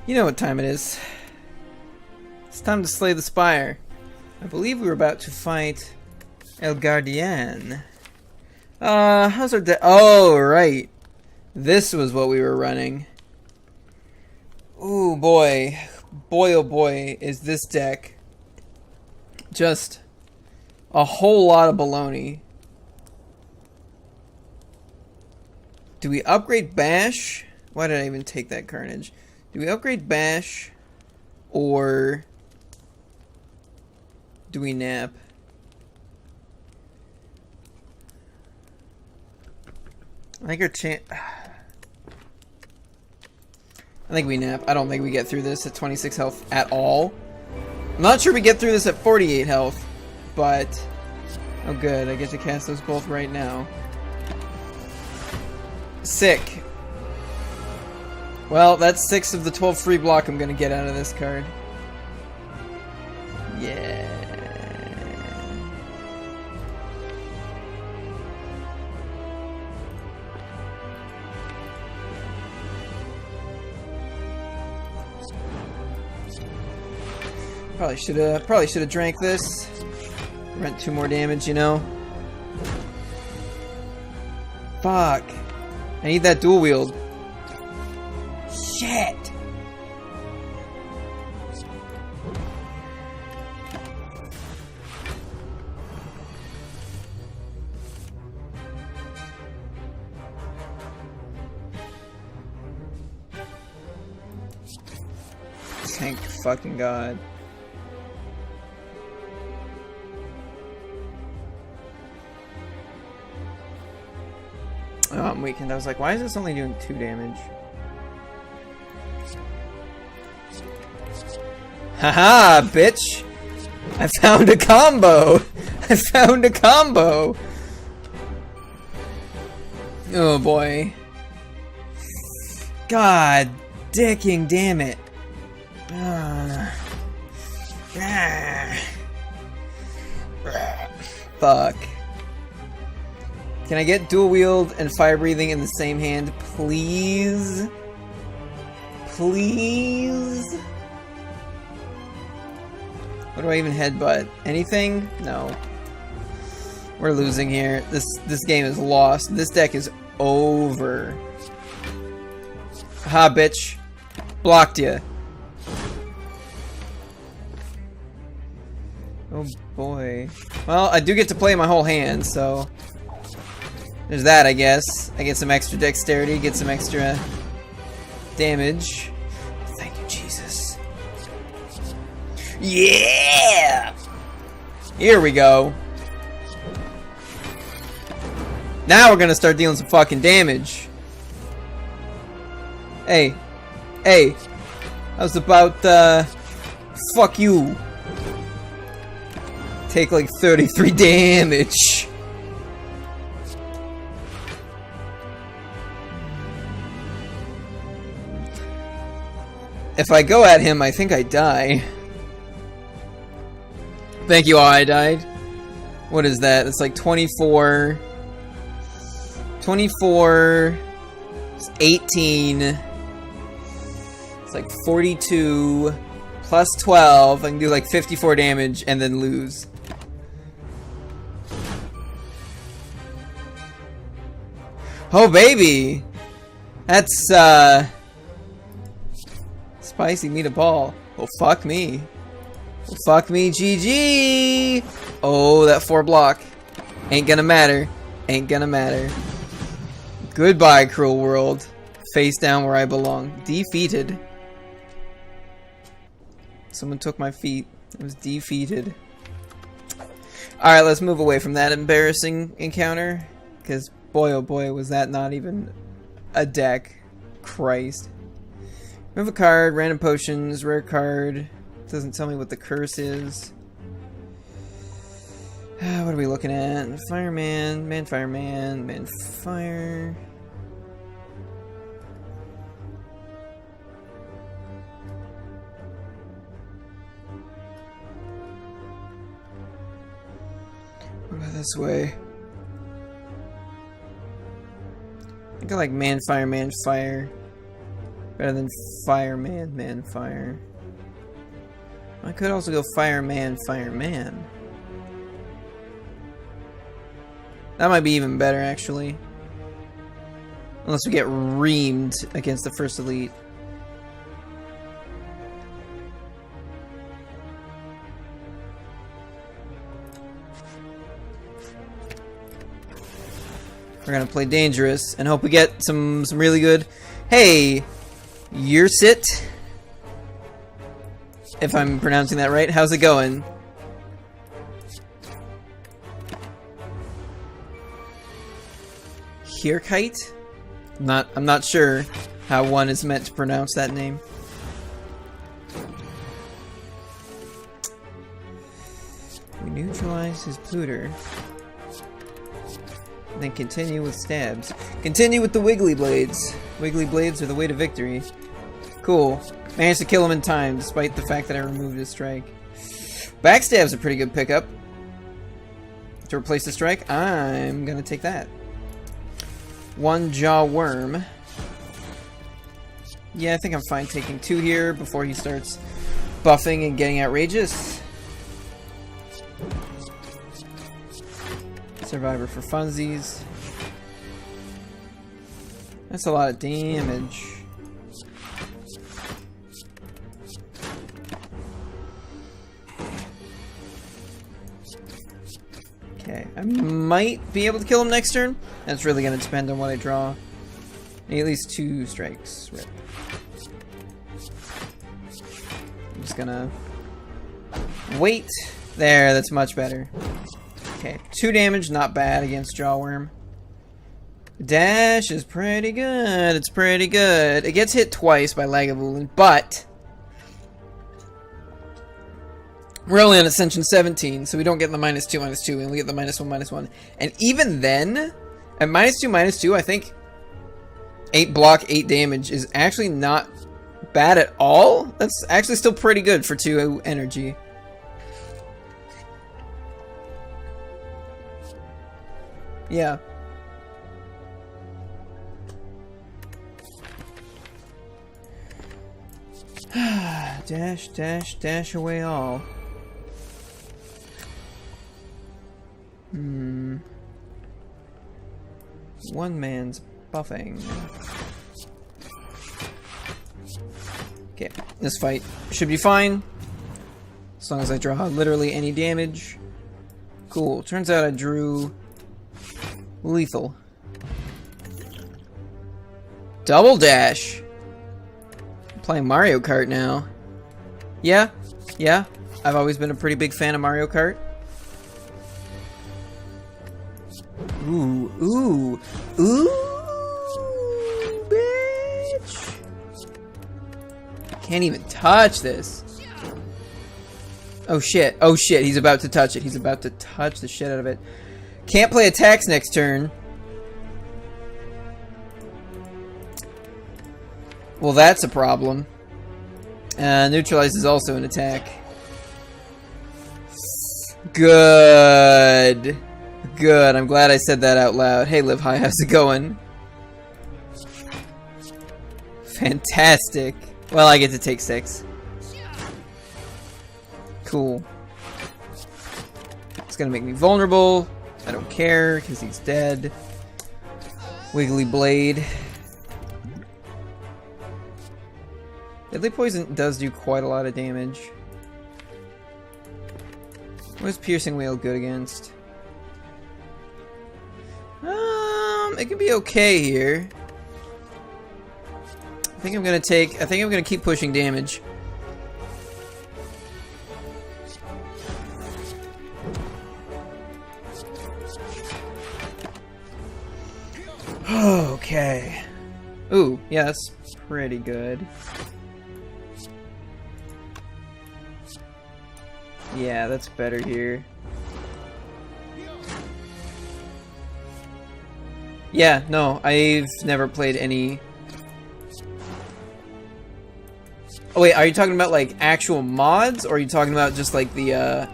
You know what time it is. It's time to slay the Spire. I believe we were about to fight El Guardian. How's our deck? Oh, right. This was what we were running. Ooh, boy. Boy, oh boy, is this deck just a whole lot of baloney. Do we upgrade Bash? Why did I even take that Carnage? Do we upgrade Bash? Or do we nap? I think our chance... I think we nap. I don't think we get through this at 26 health at all. I'm not sure we get through this at 48 health, but... Oh good, I get to cast those both right now. Sick. Well, that's 6 of the 12 free block I'm gonna get out of this card. Yeah. Probably should have drank this. Rent 2 more damage, you know. Fuck. I need that dual wield. Shit. Thank fucking God. Oh, I'm weakened. I was like, why is this only doing 2 damage? Haha, bitch! I found a combo! I found a combo! Oh boy. God dicking damn it. Fuck. Can I get dual wield and fire breathing in the same hand, please? Please? What do I even headbutt? Anything? No. We're losing here. This game is lost. This deck is over. Ha, bitch. Blocked ya. Oh boy. Well, I do get to play my whole hand, so... There's that, I guess. I get some extra dexterity, get some extra damage. Thank you, Jesus. Yeah! Here we go. Now we're gonna start dealing some fucking damage. Hey. Hey. How's about, fuck you. Take like 33 damage. If I go at him, I think I die. Thank you, I died. What is that? It's like 24... 24... It's 18... It's like 42... Plus 12. I can do like 54 damage and then lose. Oh, baby! That's, spicy meatball. Oh, fuck me. Oh, fuck me, GG! Oh, that 4 block. Ain't gonna matter. Ain't gonna matter. Goodbye, cruel world. Face down where I belong. Defeated. Someone took my feet. I was defeated. Alright, let's move away from that embarrassing encounter. Because, boy oh boy, was that not even a deck. Christ. Remove a card, random potions, rare card. Doesn't tell me what the curse is. What are we looking at? Fireman, man fireman, man fire. What about this way? I think I like man fire, man fire. Better than fireman, man, fire. I could also go fireman, fireman. That might be even better, actually. Unless we get reamed against the first elite. We're gonna play dangerous and hope we get some really good. Hey, Yersit, if I'm pronouncing that right. How's it going? Hirkite? I'm not sure how one is meant to pronounce that name. We neutralize his Pluter. Then continue with stabs. Continue with the Wiggly Blades. Wiggly Blades are the way to victory. Cool. Managed to kill him in time, despite the fact that I removed his strike. Backstab's a pretty good pickup. To replace the strike, I'm gonna take that. One Jaw Worm. Yeah, I think I'm fine taking 2 here before he starts buffing and getting outrageous. Survivor for funsies. That's a lot of damage. Okay, I might be able to kill him next turn. That's really going to depend on what I draw. Need at least 2 strikes. Rip. I'm just gonna wait. There, that's much better. Okay, 2 damage, not bad against Jawworm. Dash is pretty good. It's pretty good. It gets hit twice by Lagavulin, but we're only on Ascension 17, so we don't get the -2, -2. We only get the -1, -1. And even then, at -2, -2, I think 8 block, 8 damage is actually not bad at all. That's actually still pretty good for 2 energy. Yeah. Dash, dash, dash away all. One man's buffing. Okay, this fight should be fine. As long as I draw literally any damage. Cool. Turns out I drew lethal. Double dash. I'm playing Mario Kart now. Yeah. I've always been a pretty big fan of Mario Kart. Ooh, bitch. Can't even touch this. Oh shit, he's about to touch it. He's about to touch the shit out of it. Can't play attacks next turn. Well, that's a problem. Neutralize is also an attack. Good. I'm glad I said that out loud. Hey, Live High, how's it going? Fantastic. Well, I get to take 6. Cool. It's gonna make me vulnerable. I don't care, because he's dead. Wiggly Blade. Deadly Poison does do quite a lot of damage. What is Piercing Whale good against? It can be okay here. I think I'm gonna keep pushing damage. Okay. Ooh, yeah, that's pretty good. Yeah, that's better here. Yeah, no, I've never played any... Oh wait, are you talking about like actual mods, or are you talking about just like the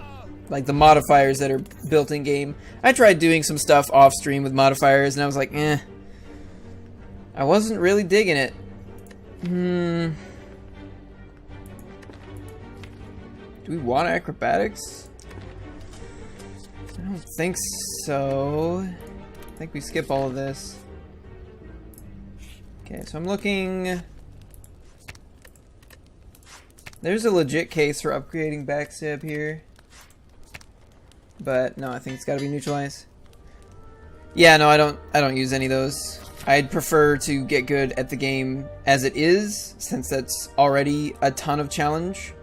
modifiers that are built in game? I tried doing some stuff off stream with modifiers and I was like, eh. I wasn't really digging it. Do we want acrobatics? I don't think so. I think we skip all of this. Okay, so I'm looking... There's a legit case for upgrading backstab here. But no, I think it's gotta be neutralized. Yeah, no, I don't use any of those. I'd prefer to get good at the game as it is, since that's already a ton of challenge.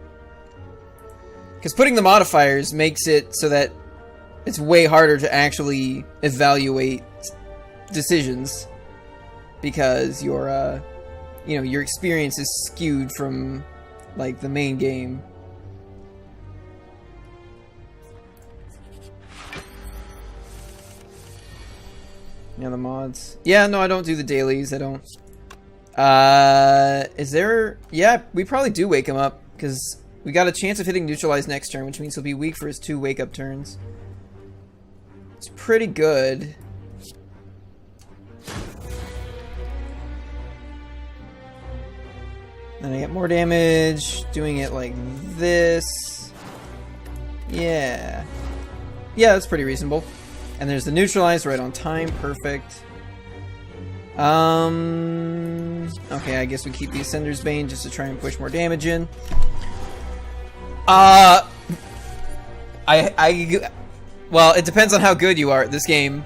Because putting the modifiers makes it so that it's way harder to actually evaluate decisions. Because your, you know, your experience is skewed from, like, the main game. Yeah, the mods. Yeah, no, I don't do the dailies. I don't. Is there... Yeah, we probably do wake him up, because we got a chance of hitting neutralize next turn, which means he'll be weak for his 2 wake-up turns. It's pretty good. Then I get more damage, doing it like this. Yeah. Yeah, that's pretty reasonable. And there's the neutralize right on time, perfect. Okay, I guess we keep the Ascender's Bane just to try and push more damage in. Well, it depends on how good you are at this game.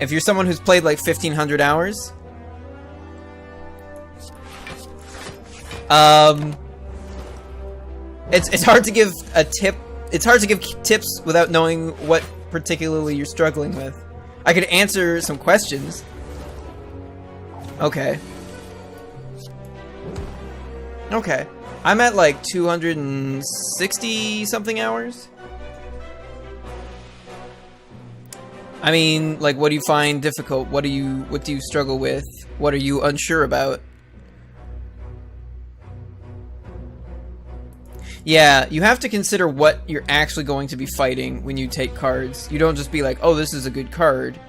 If you're someone who's played like 1,500 hours, it's hard to give a tip. It's hard to give tips without knowing what particularly you're struggling with. I could answer some questions. Okay. Okay. I'm at like 260 something hours. I mean, like, what do you find difficult? What do you struggle with? What are you unsure about? Yeah, you have to consider what you're actually going to be fighting when you take cards. You don't just be like, oh, this is a good card.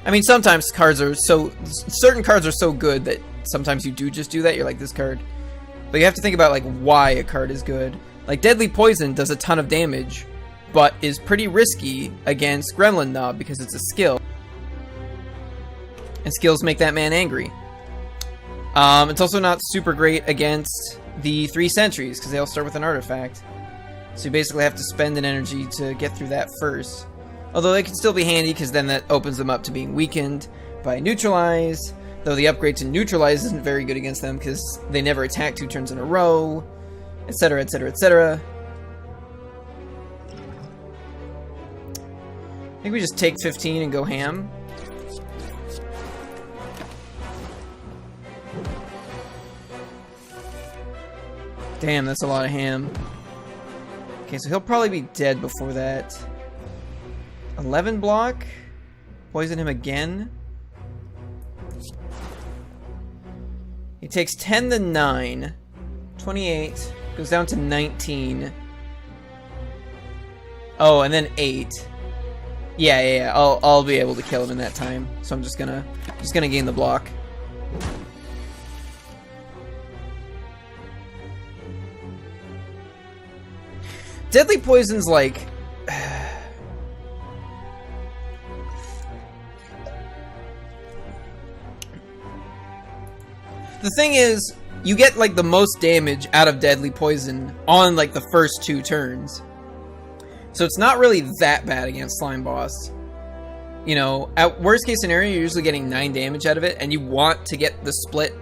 I mean, sometimes certain cards are so good that sometimes you do just do that. You're like, this card. But you have to think about, like, why a card is good. Like, Deadly Poison does a ton of damage, but is pretty risky against Gremlin Knob because it's a skill. And skills make that man angry. It's also not super great against the 3 sentries, because they all start with an artifact. So you basically have to spend an energy to get through that first. Although they can still be handy, because then that opens them up to being weakened by Neutralize. Though the upgrade to Neutralize isn't very good against them, because they never attack 2 turns in a row, etc, etc, etc. I think we just take 15 and go ham. Damn, that's a lot of ham. Okay, so he'll probably be dead before that. 11 block. Poison him again. He takes 10 to 9. 28. Goes down to 19. Oh, and then 8. Yeah. I'll be able to kill him in that time. So I'm just gonna gain the block. Deadly Poison's like... The thing is, you get like the most damage out of Deadly Poison on like the first 2 turns. So it's not really that bad against Slime Boss. You know, at worst case scenario, you're usually getting 9 damage out of it, and you want to get the split.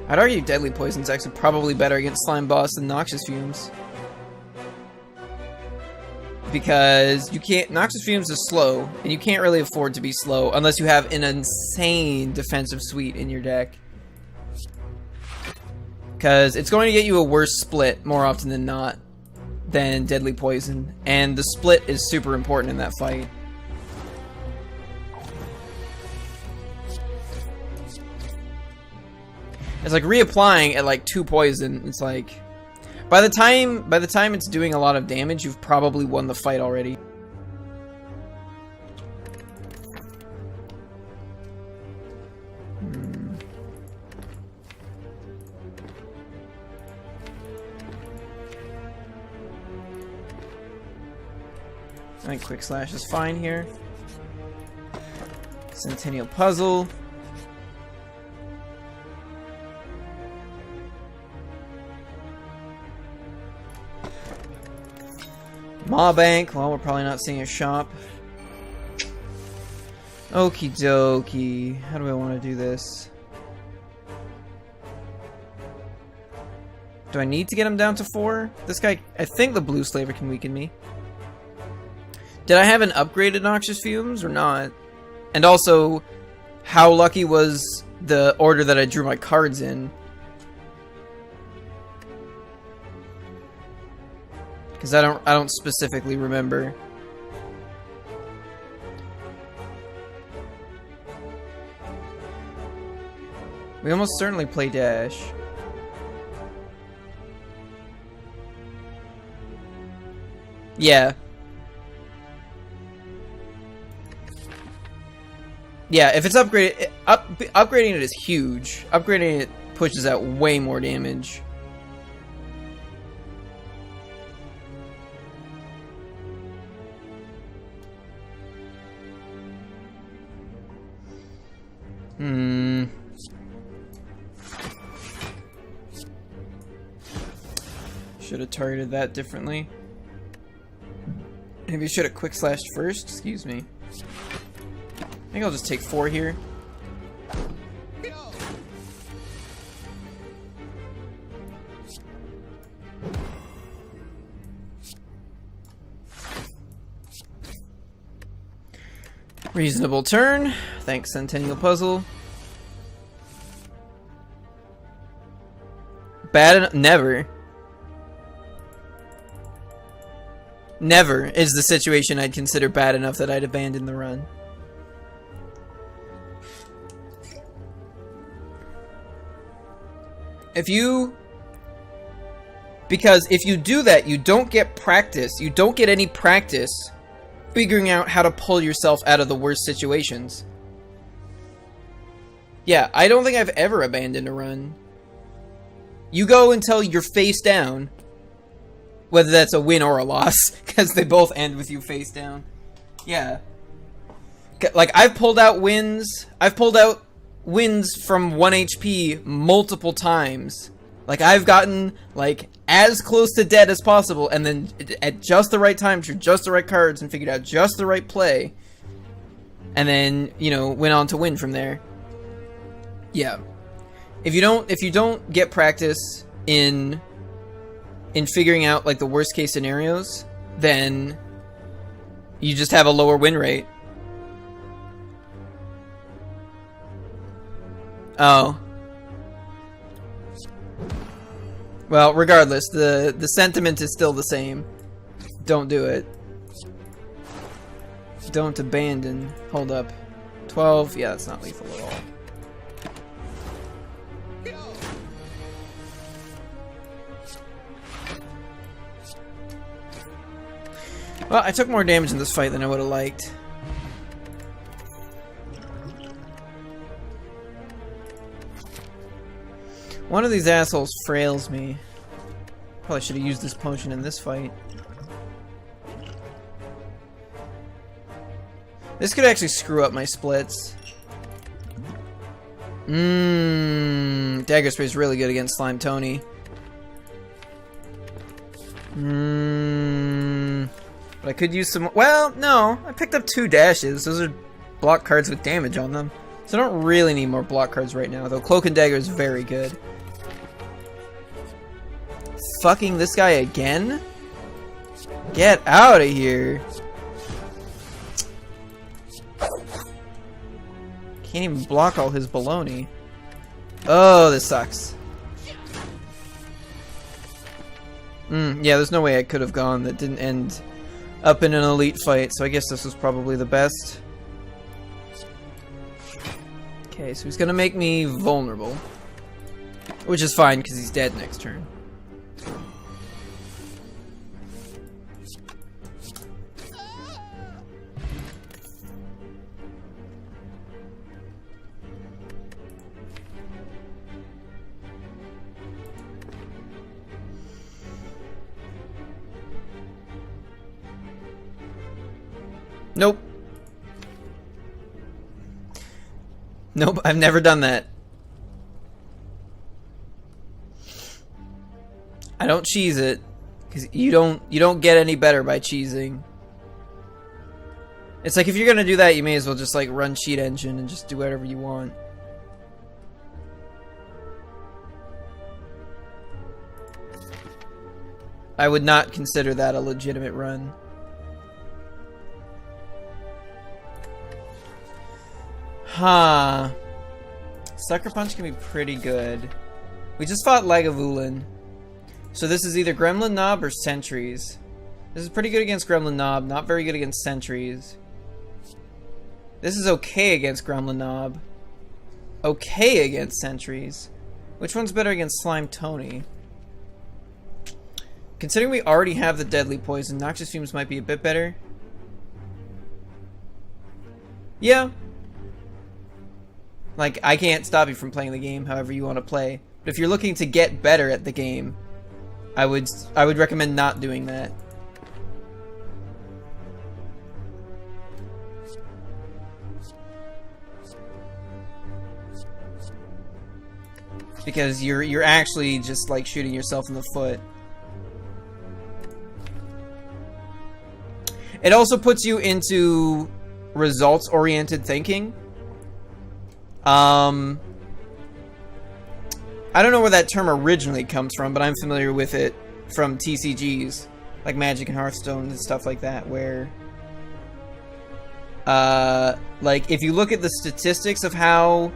I'd argue Deadly Poison's actually probably better against Slime Boss than Noxious Fumes. Because you can't... Noxious Fumes is slow, and you can't really afford to be slow unless you have an insane defensive suite in your deck. Because it's going to get you a worse split more often than not than Deadly Poison. And the split is super important in that fight. It's like reapplying at like 2 poison. It's like by the time it's doing a lot of damage, you've probably won the fight already. I think Quick Slash is fine here. Centennial Puzzle. Maw Bank. Well, we're probably not seeing a shop. Okie dokie. How do I want to do this? Do I need to get him down to 4? This guy, I think the blue slaver can weaken me. Did I have an upgraded Noxious Fumes or not? And also, how lucky was the order that I drew my cards in? Because I don't specifically remember. We almost certainly play Dash. Yeah. Yeah, if it's upgraded, upgrading it is huge. Upgrading it pushes out way more damage. Should have targeted that differently. Maybe I should have Quick Slashed first. Excuse me. I think I'll just take 4 here. Reasonable turn. Thanks, Centennial Puzzle. Bad never. Never is the situation I'd consider bad enough that I'd abandon the run. Because if you do that, you don't get practice. You don't get any practice figuring out how to pull yourself out of the worst situations. Yeah, I don't think I've ever abandoned a run. You go until you're face down. Whether that's a win or a loss, because they both end with you face down. Yeah. Like, I've pulled out wins. I've pulled out wins from 1 HP multiple times. Like, I've gotten, like, as close to dead as possible, and then at just the right time, drew just the right cards, and figured out just the right play. And then, you know, went on to win from there. Yeah. If you don't get practice in figuring out, like, the worst case scenarios, then you just have a lower win rate. Oh. Well, regardless, the sentiment is still the same. Don't do it. Don't abandon. Hold up. 12? Yeah, that's not lethal at all. Well, I took more damage in this fight than I would have liked. One of these assholes frails me. Probably should have used this potion in this fight. This could actually screw up my splits. Dagger Spray is really good against Slime Tony. But I could use some... Well, no. I picked up 2 dashes. Those are block cards with damage on them. So I don't really need more block cards right now, though Cloak and Dagger is very good. Fucking this guy again? Get out of here. Can't even block all his baloney. Oh, this sucks. Yeah, there's no way I could have gone that didn't end up in an elite fight, so I guess this was probably the best. Okay, so he's gonna make me vulnerable. Which is fine, because he's dead next turn. Nope. Nope, I've never done that. I don't cheese it, because you don't get any better by cheesing. It's like if you're gonna do that, you may as well just like run cheat engine and just do whatever you want. I would not consider that a legitimate run. Huh. Sucker Punch can be pretty good. We just fought Lagavulin. So this is either Gremlin Knob or Sentries. This is pretty good against Gremlin Knob, not very good against Sentries. This is okay against Gremlin Knob. Okay against Sentries. Which one's better against Slime Tony? Considering we already have the Deadly Poison, Noxious Fumes might be a bit better. Yeah. Like, I can't stop you from playing the game however you want to play. But if you're looking to get better at the game, I would recommend not doing that. Because you're actually just like shooting yourself in the foot. It also puts you into results-oriented thinking. I don't know where that term originally comes from, but I'm familiar with it from TCGs, like Magic and Hearthstone and stuff like that, where, like, if you look at the statistics of how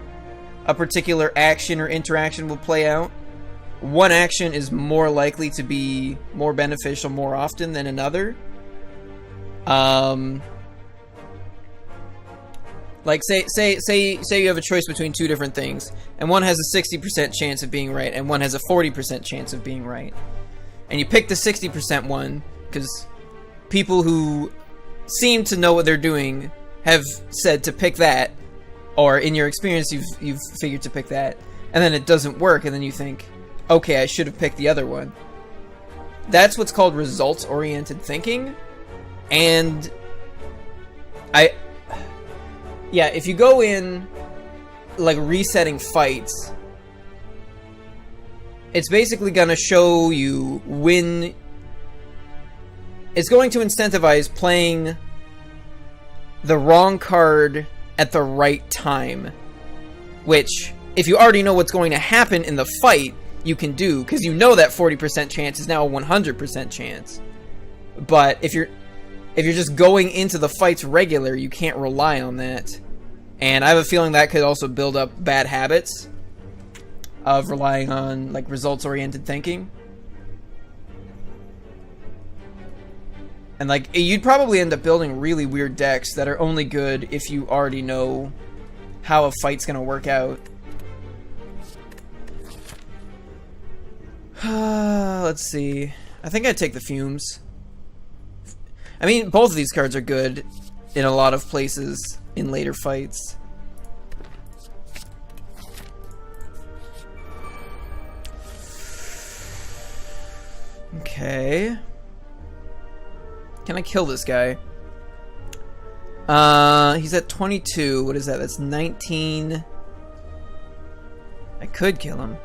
a particular action or interaction will play out, one action is more likely to be more beneficial more often than another. Like, say you have a choice between two different things, and one has a 60% chance of being right, and one has a 40% chance of being right. And you pick the 60% one, because people who seem to know what they're doing have said to pick that, or in your experience you've figured to pick that, and then it doesn't work, and then you think, okay, I should have picked the other one. That's what's called results-oriented thinking, and yeah, if you go in, like, resetting fights, it's basically gonna show you when... It's going to incentivize playing the wrong card at the right time. Which, if you already know what's going to happen in the fight, you can do, because you know that 40% chance is now a 100% chance. But if you're just going into the fights regular, you can't rely on that. And I have a feeling that could also build up bad habits of relying on, like, results-oriented thinking. And, like, you'd probably end up building really weird decks that are only good if you already know how a fight's gonna work out. Let's see. I think I'd take the Fumes. I mean, both of these cards are good in a lot of places in later fights. Okay. Can I kill this guy? He's at 22. What is that? That's 19. I could kill him.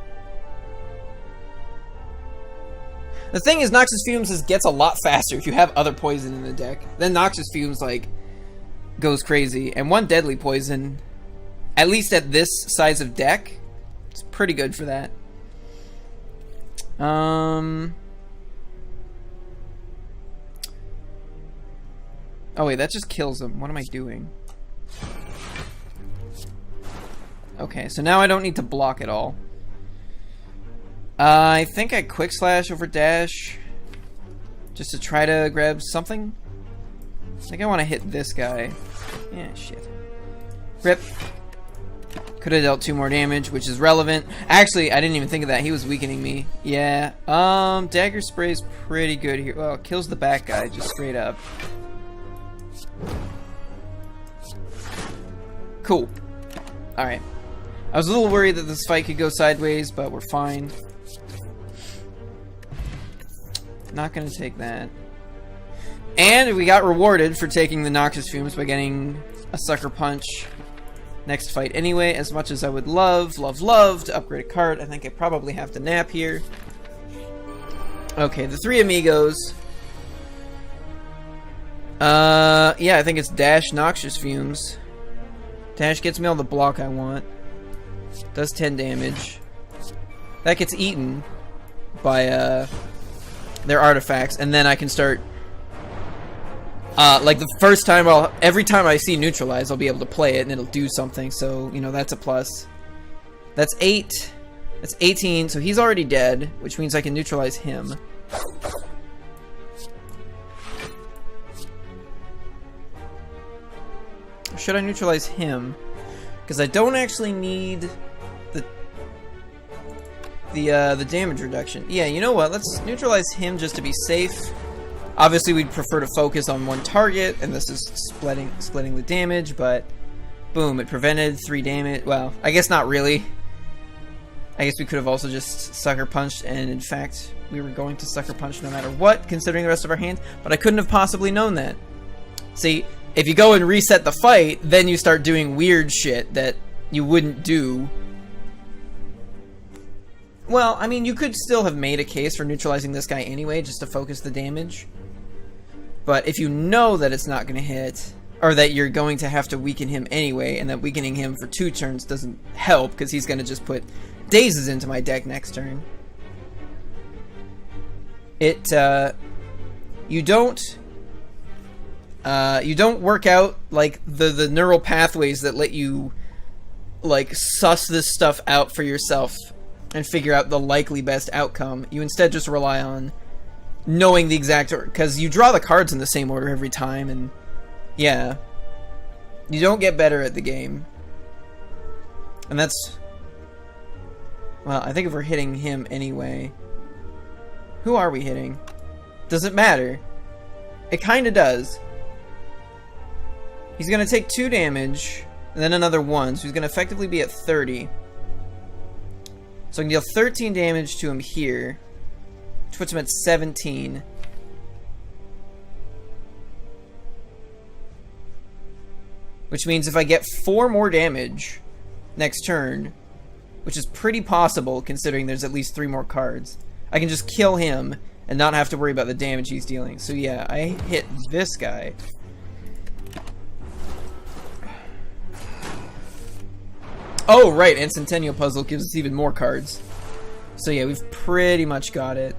The thing is, Noxious Fumes gets a lot faster if you have other poison in the deck. Then Noxious Fumes, like, goes crazy. And one Deadly Poison, at least at this size of deck, it's pretty good for that. Oh wait, that just kills him. What am I doing? Okay, so now I don't need to block at all. I think I Quick Slash over Dash just to try to grab something. I think I want to hit this guy. Yeah, shit. Rip. Could have dealt 2 more damage, which is relevant. Actually, I didn't even think of that. He was weakening me. Yeah. Dagger Spray's pretty good here. Well, it kills the back guy just straight up. Cool. Alright. I was a little worried that this fight could go sideways, but we're fine. Not gonna take that. And we got rewarded for taking the Noxious Fumes by getting a Sucker Punch next fight anyway. As much as I would love to upgrade a card, I think I probably have to nap here. Okay, the 3 amigos. Yeah, I think it's Dash Noxious Fumes. Dash gets me all the block I want. Does 10 damage. That gets eaten by, their artifacts, and then I can start... like the first time every time I see Neutralize, I'll be able to play it and it'll do something, so, you know, that's a plus. That's 8. That's 18, so he's already dead, which means I can neutralize him. Or should I neutralize him? Because I don't actually need the damage reduction. Yeah, you know what? Let's neutralize him just to be safe. Obviously, we'd prefer to focus on one target, and this is splitting the damage, but boom, it prevented 3 damage. Well, I guess not really. I guess we could have also just Sucker Punched, and in fact, we were going to Sucker Punch no matter what, considering the rest of our hand, but I couldn't have possibly known that. See, if you go and reset the fight, then you start doing weird shit that you wouldn't do. Well, I mean, you could still have made a case for neutralizing this guy anyway, just to focus the damage. But if you know that it's not going to hit, or that you're going to have to weaken him anyway, and that weakening him for 2 turns doesn't help, because he's going to just put Dazes into my deck next turn. You don't work out, like, the neural pathways that let you, like, suss this stuff out for yourself and figure out the likely best outcome. You instead just rely on knowing the exact order, because you draw the cards in the same order every time, and yeah, you don't get better at the game. And that's, well, I think if we're hitting him anyway, who are we hitting? Does it matter? It kind of does. He's gonna take 2 damage and then another 1, so he's gonna effectively be at 30. So I can deal 13 damage to him here, which puts him at 17. Which means if I get 4 more damage next turn, which is pretty possible considering there's at least 3 more cards, I can just kill him and not have to worry about the damage he's dealing. So yeah, I hit this guy. Oh, right, and Centennial Puzzle gives us even more cards. So yeah, we've pretty much got it.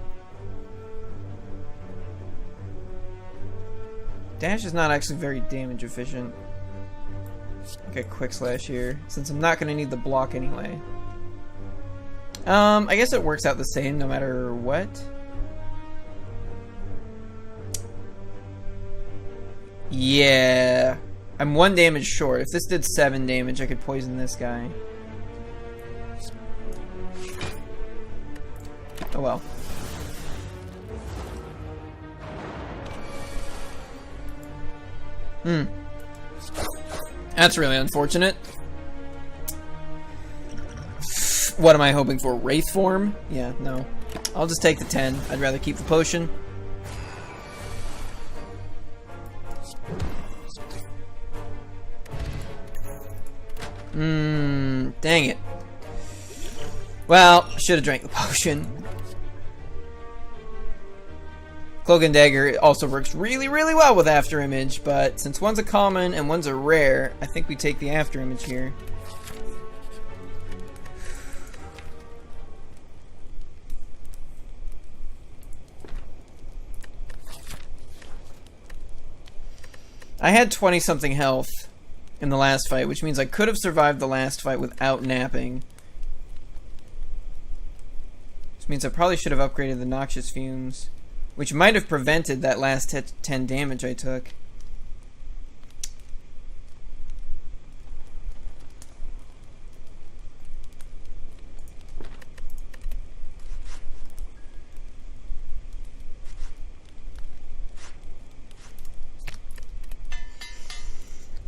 Dash is not actually very damage efficient. Okay, Quick Slash here, since I'm not going to need the block anyway. I guess it works out the same no matter what. Yeah. I'm 1 damage short. If this did 7 damage, I could poison this guy. Oh well. That's really unfortunate. What am I hoping for? Wraith form? Yeah, no. I'll just take the 10. I'd rather keep the potion. Dang it. Well, should have drank the potion. Cloak and Dagger also works really, really well with After Image, but since one's a common and one's a rare, I think we take the After Image here. I had 20-something health in the last fight, which means I could have survived the last fight without napping. Which means I probably should have upgraded the Noxious Fumes, which might have prevented that last 10 damage I took.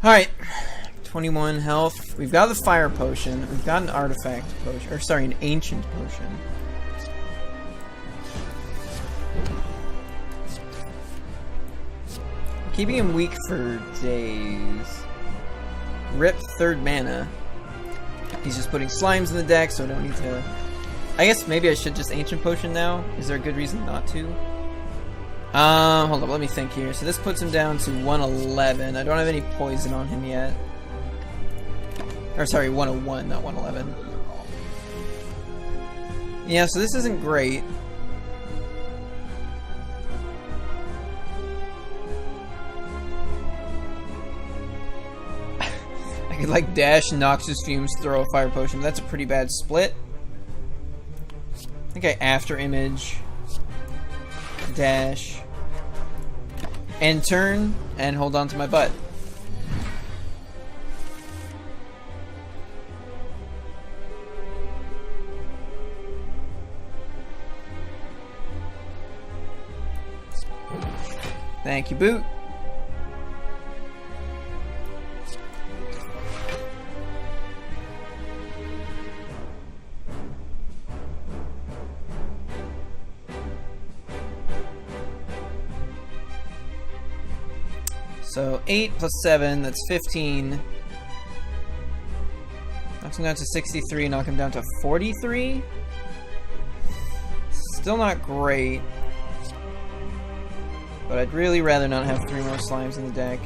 Alright, 21 health. We've got the Fire Potion. We've got an Artifact Potion. Or, sorry, an Ancient Potion. Keeping him weak for days. Rip third mana. He's just putting slimes in the deck, so I don't need to... I guess maybe I should just Ancient Potion now. Is there a good reason not to? Hold on, let me think here. So this puts him down to 111. I don't have any poison on him yet. Or sorry, 101, not 111. Yeah, so this isn't great. I could like dash Noxious Fumes, throw a Fire Potion, but that's a pretty bad split. I think I After Image, dash, end turn, and hold on to my butt. Thank you, Boot. So 8 plus 7, that's 15. Knocks him down to 63, knock him down to 43. Still not great. But I'd really rather not have 3 more slimes in the deck.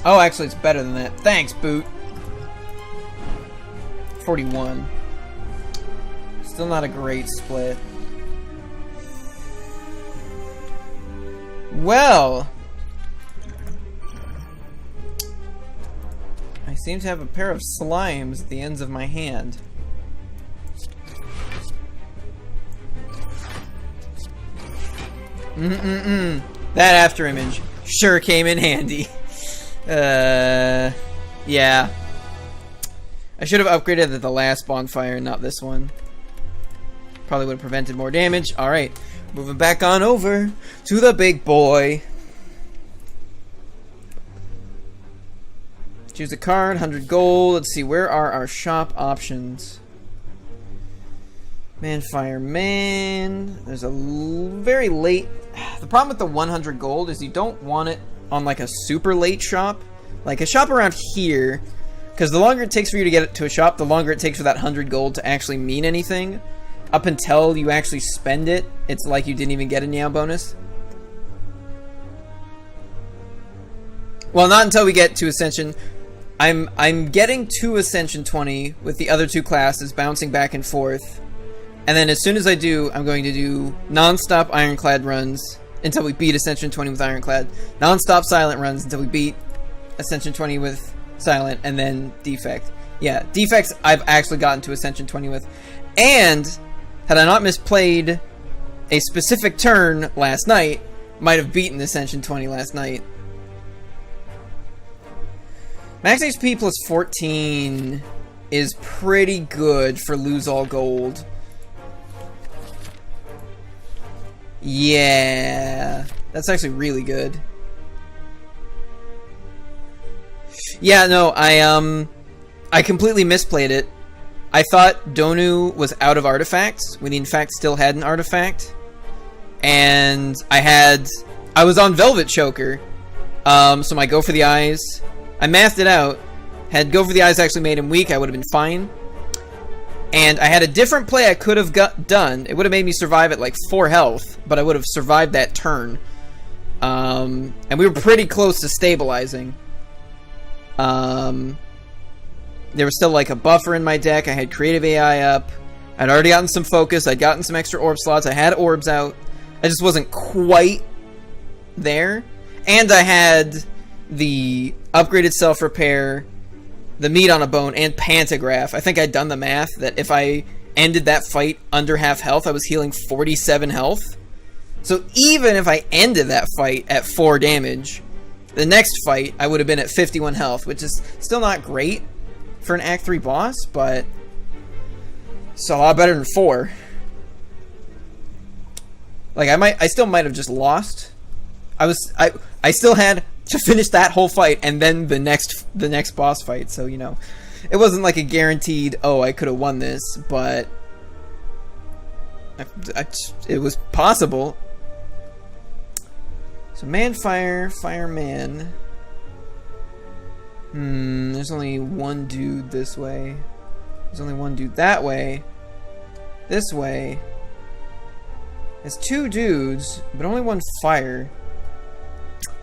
Oh, actually it's better than that. Thanks, Boot. 41. Still not a great split. Well, I seem to have a pair of slimes at the ends of my hand. That After Image sure came in handy. Yeah. I should have upgraded at the last bonfire, not this one. Probably would have prevented more damage. Alright. Moving back on over to the big boy. Choose a card, 100 gold. Let's see, where are our shop options? Fire Man. There's a very late... The problem with the 100 gold is you don't want it on like a super late shop. Like a shop around here. Because the longer it takes for you to get it to a shop, the longer it takes for that 100 gold to actually mean anything. Up until you actually spend it, it's like you didn't even get a Meow bonus. Well, not until we get to Ascension. I'm getting to Ascension 20 with the other 2 classes, bouncing back and forth. And then as soon as I do, I'm going to do non-stop Ironclad runs until we beat Ascension 20 with Ironclad. Non-stop Silent runs until we beat Ascension 20 with Silent, and then Defect. Yeah, Defects I've actually gotten to Ascension 20 with. And... had I not misplayed a specific turn last night, might have beaten Ascension 20 last night. Max HP plus 14 is pretty good for lose all gold. Yeah, that's actually really good. Yeah, no, I completely misplayed it. I thought Donu was out of artifacts, when he in fact still had an artifact. And I was on Velvet Choker, so my Go for the Eyes, I mathed it out. Had Go for the Eyes actually made him weak, I would have been fine. And I had a different play I could have done. It would have made me survive at like 4 health, but I would have survived that turn. And we were pretty close to stabilizing. There was still like a buffer in my deck. I had Creative AI up. I'd already gotten some focus. I'd gotten some extra orb slots. I had orbs out. I just wasn't quite there. And I had the upgraded self-repair, the meat on a bone, and pantograph. I think I'd done the math that if I ended that fight under half health, I was healing 47 health. So even if I ended that fight at 4 damage, the next fight I would have been at 51 health, which is still not great for an Act 3 boss, but it's a lot better than 4. Like I still might have just lost. I still had to finish that whole fight and then the next boss fight, so you know, it wasn't like a guaranteed, oh, I could have won this, but it was possible. So man, fire, fireman. There's only one dude this way. There's only one dude that way. This way. There's two dudes, but only one fire.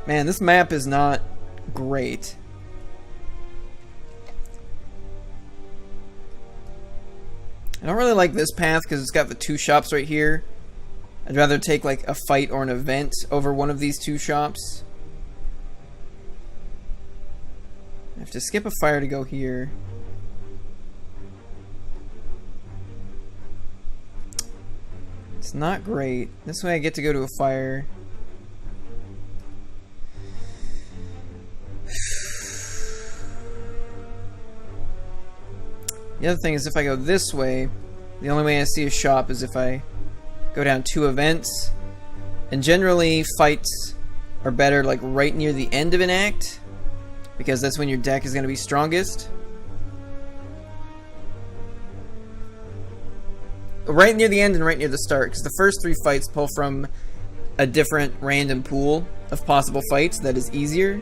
Man, this map is not great. I don't really like this path because it's got the two shops right here. I'd rather take like a fight or an event over one of these two shops. I have to skip a fire to go here. It's not great. This way I get to go to a fire. The other thing is if I go this way, the only way I see a shop is if I go down two events. And generally fights are better like right near the end of an act, because that's when your deck is going to be strongest. Right near the end and right near the start, because the first three fights pull from a different random pool of possible fights that is easier.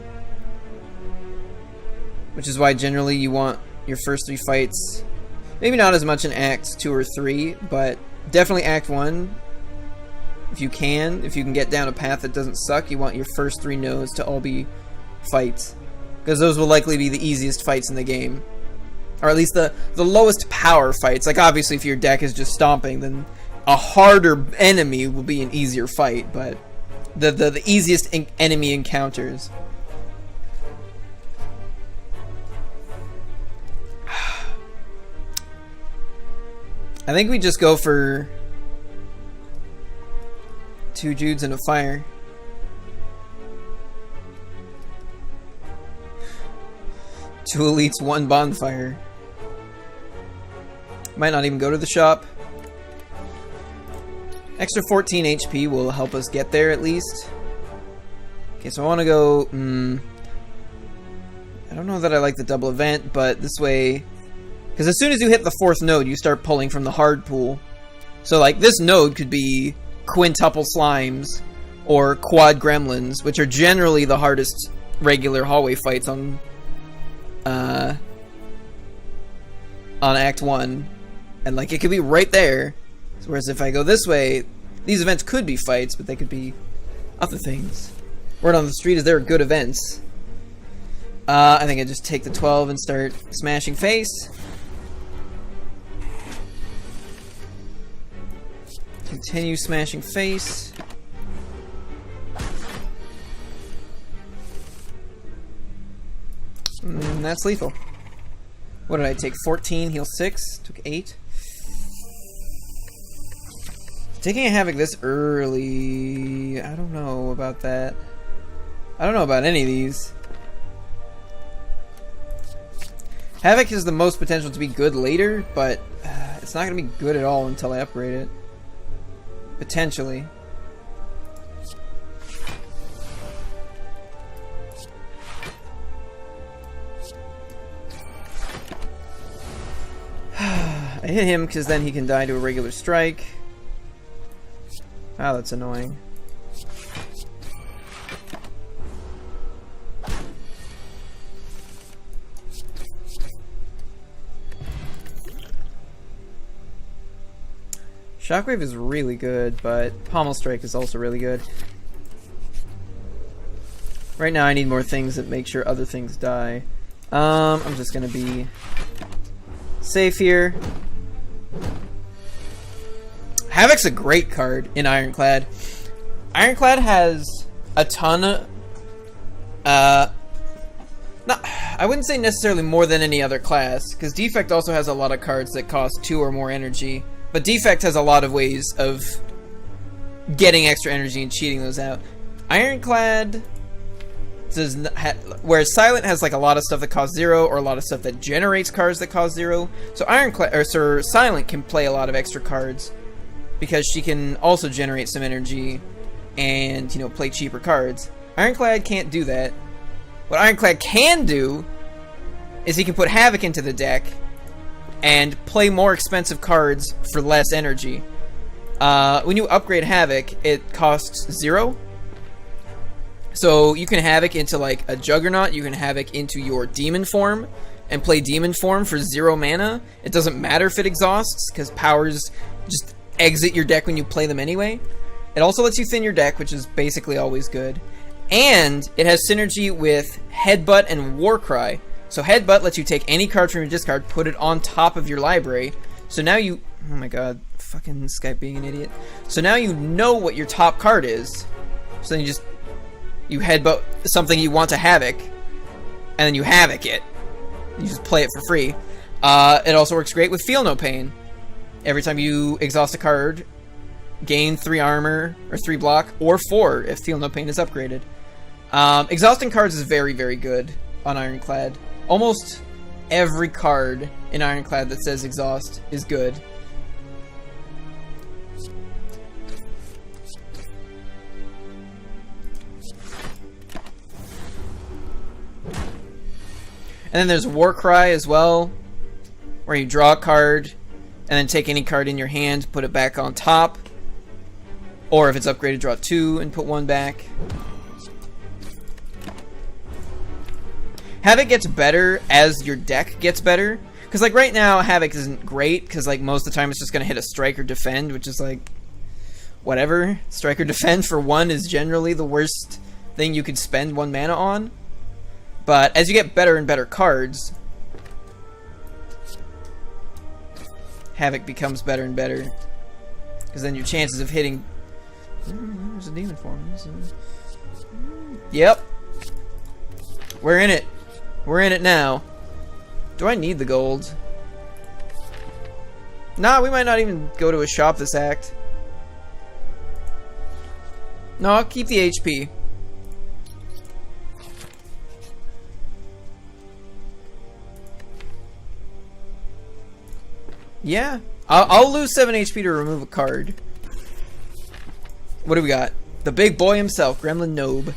Which is why generally you want your first three fights, maybe not as much in Acts 2 or 3, but definitely Act 1. If you can get down a path that doesn't suck, you want your first three nodes to all be fights. Because those will likely be the easiest fights in the game. Or at least the lowest power fights. Like obviously if your deck is just stomping, then a harder enemy will be an easier fight, but the easiest enemy encounters. I think we just go for two dudes and a fire. Two elites, one bonfire. Might not even go to the shop. Extra 14 HP will help us get there at least. Okay, so I want to go... I don't know that I like the double event, but this way... Because as soon as you hit the fourth node, you start pulling from the hard pool. So, like, this node could be quintuple slimes or quad gremlins, which are generally the hardest regular hallway fights on Act 1. And, like, it could be right there. Whereas if I go this way, these events could be fights, but they could be other things. Word on the street is there are good events. I think I just take the 12 and start smashing face. Continue smashing face. That's lethal. What did I take? 14, heal 6, took 8. Taking a Havoc this early... I don't know about that. I don't know about any of these. Havoc has the most potential to be good later, but it's not going to be good at all until I upgrade it. Potentially. I hit him because then he can die to a regular strike. Oh, that's annoying. Shockwave is really good, but Pommel Strike is also really good. Right now I need more things that make sure other things die. I'm just gonna be safe here. Havoc's a great card in Ironclad. Ironclad has a ton of... I wouldn't say necessarily more than any other class, because Defect also has a lot of cards that cost 2 or more energy. But Defect has a lot of ways of getting extra energy and cheating those out. Ironclad does not whereas Silent has like a lot of stuff that costs 0 or a lot of stuff that generates cards that cost 0. So Silent can play a lot of extra cards because she can also generate some energy and, you know, play cheaper cards. Ironclad can't do that. What Ironclad can do is he can put Havoc into the deck and play more expensive cards for less energy. When you upgrade Havoc, it costs 0. So you can Havoc into like a Juggernaut, you can Havoc into your Demon form, and play Demon form for 0 mana. It doesn't matter if it exhausts, because powers just exit your deck when you play them anyway. It also lets you thin your deck, which is basically always good. And it has synergy with Headbutt and Warcry. So Headbutt lets you take any card from your discard, put it on top of your library. So now you... Oh my god, fucking Skype being an idiot. So now you know what your top card is. So then you Headbutt something you want to Havoc, and then you Havoc it. You just play it for free. It also works great with Feel No Pain. Every time you exhaust a card, gain 3 armor, or 3 block, or 4 if Feel No Pain is upgraded. Exhausting cards is very, very good on Ironclad. Almost every card in Ironclad that says exhaust is good. And then there's Warcry as well, where you draw a card, and then take any card in your hand, put it back on top. Or if it's upgraded, draw 2 and put 1 back. Havoc gets better as your deck gets better. Because, like, right now, Havoc isn't great, because, like, most of the time it's just going to hit a Strike or Defend, which is, like, whatever. Strike or Defend for 1 is generally the worst thing you could spend 1 mana on. But as you get better and better cards, Havoc becomes better and better. Because then your chances of hitting... There's a demon form. Yep. We're in it. We're in it now. Do I need the gold? Nah, we might not even go to a shop this act. No, I'll keep the HP. Yeah. I'll lose 7 HP to remove a card. What do we got? The big boy himself, Gremlin Nobe.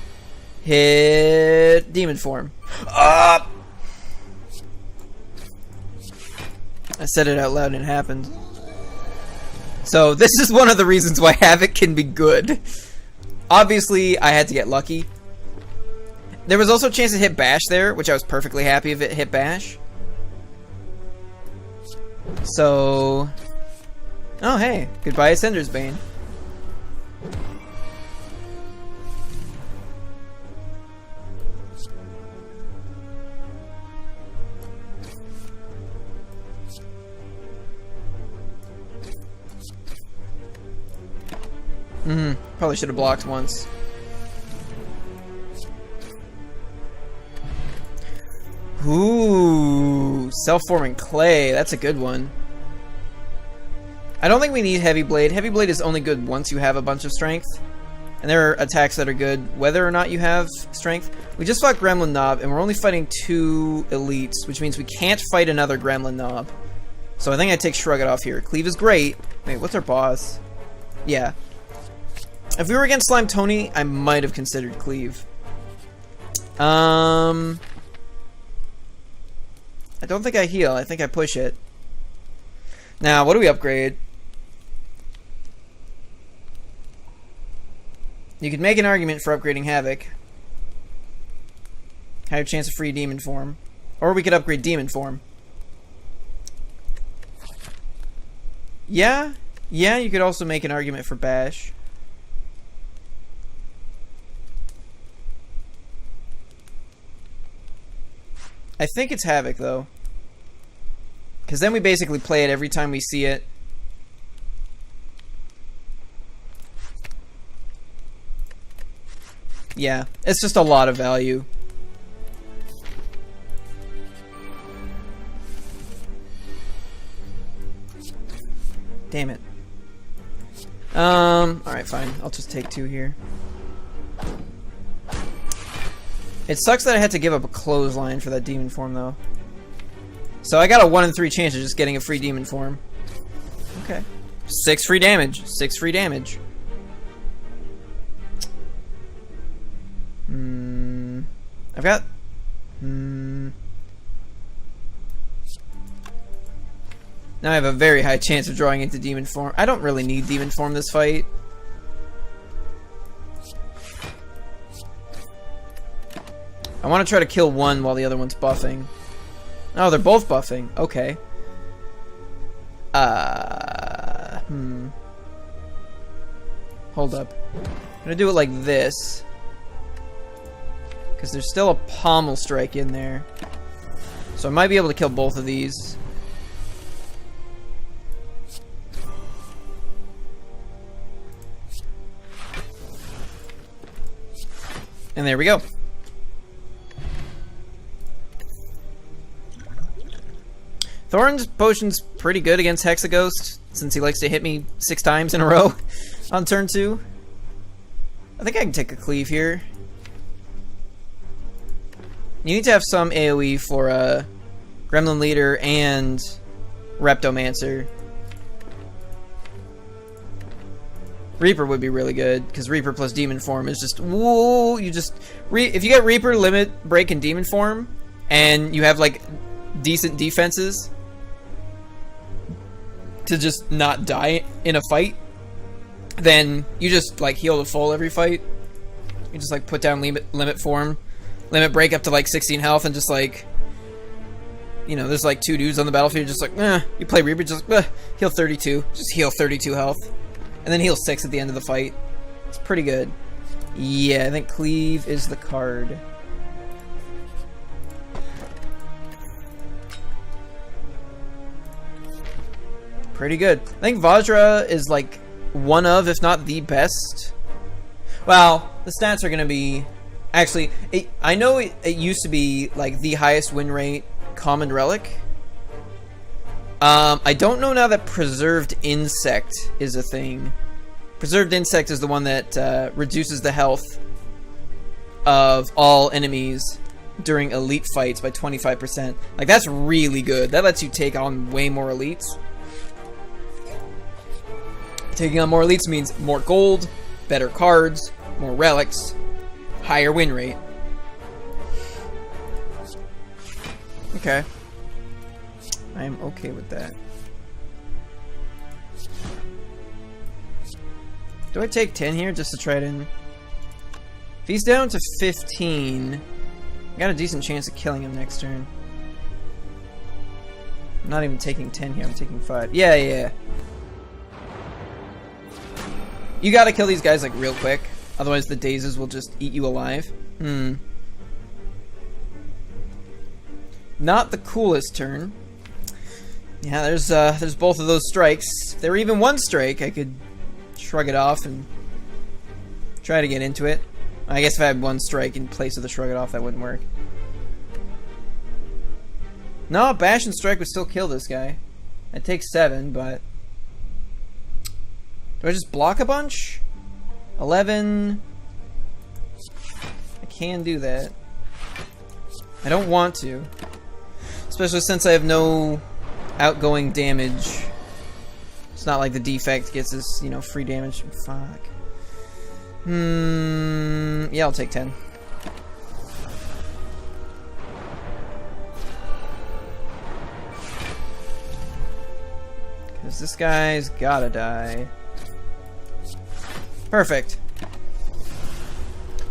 Hit demon form. I said it out loud and it happened. So this is one of the reasons why Havoc can be good. Obviously, I had to get lucky. There was also a chance to hit Bash there, which I was perfectly happy if it hit Bash. So... Oh, hey. Goodbye, Ascender's Bane. Probably should have blocked once. Ooh, self-forming clay. That's a good one. I don't think we need Heavy Blade. Heavy Blade is only good once you have a bunch of strength. And there are attacks that are good whether or not you have strength. We just fought Gremlin Knob, and we're only fighting 2 elites, which means we can't fight another Gremlin Knob. So I think I take Shrug It Off here. Cleave is great. Wait, what's our boss? Yeah. If we were against Slime Tony, I might have considered Cleave. I don't think I heal. I think I push it. Now, what do we upgrade? You could make an argument for upgrading Havoc. Higher chance of free Demon form. Or we could upgrade Demon form. Yeah, you could also make an argument for Bash. I think it's Havoc, though. Because then we basically play it every time we see it. Yeah, it's just a lot of value. Damn it. Alright, fine. I'll just take 2 here. It sucks that I had to give up a clothesline for that demon form, though. So I got a 1 in 3 chance of just getting a free demon form. Okay. 6 free damage. 6 free damage. I've got... Now I have a very high chance of drawing into demon form. I don't really need demon form this fight. want to try to kill one while the other one's buffing. Oh, they're both buffing. Okay. Hold up. I'm gonna do it like this. Because there's still a pommel strike in there. So I might be able to kill both of these. And there we go. Thorn's potion's pretty good against Hexaghost, since he likes to hit me 6 times in a row on turn 2. I think I can take a cleave here. You need to have some AoE for Gremlin Leader and Reptomancer. Reaper would be really good, because Reaper plus Demon Form is just, whoa, you just, if you get Reaper, Limit Break, and Demon Form, and you have, like, decent defenses to just not die in a fight, then you just, like, heal to full every fight. You just, like, put down Limit Form, Limit Break up to, like, 16 health, and just, like, you know, there's, like, 2 dudes on the battlefield, just like, you play Reaper, just, heal 32, just heal 32 health. And then heal 6 at the end of the fight. It's pretty good. Yeah, I think Cleave is the card. Pretty good. I think Vajra is like one of, if not the best. Well, the stats are going to be... Actually, I know it used to be like the highest win rate common relic. I don't know now that Preserved Insect is a thing. Preserved Insect is the one that reduces the health of all enemies during elite fights by 25%. Like, that's really good. That lets you take on way more elites. Taking on more elites means more gold, better cards, more relics, higher win rate. Okay. I am okay with that. Do I take 10 here just to try it in? If he's down to 15, I got a decent chance of killing him next turn. I'm not even taking 10 here, I'm taking 5. Yeah. You gotta kill these guys like real quick, otherwise the dazes will just eat you alive. Not the coolest turn. Yeah, there's both of those strikes. If there were even one strike, I could shrug it off and try to get into it. I guess if I had one strike in place of the shrug it off, that wouldn't work. No, bash and strike would still kill this guy. It takes 7, but... Do I just block a bunch? 11... I can do that. I don't want to. Especially since I have no outgoing damage. It's not like the defect gets us, you know, free damage. Fuck. Yeah, I'll take 10. Because this guy's gotta die. Perfect.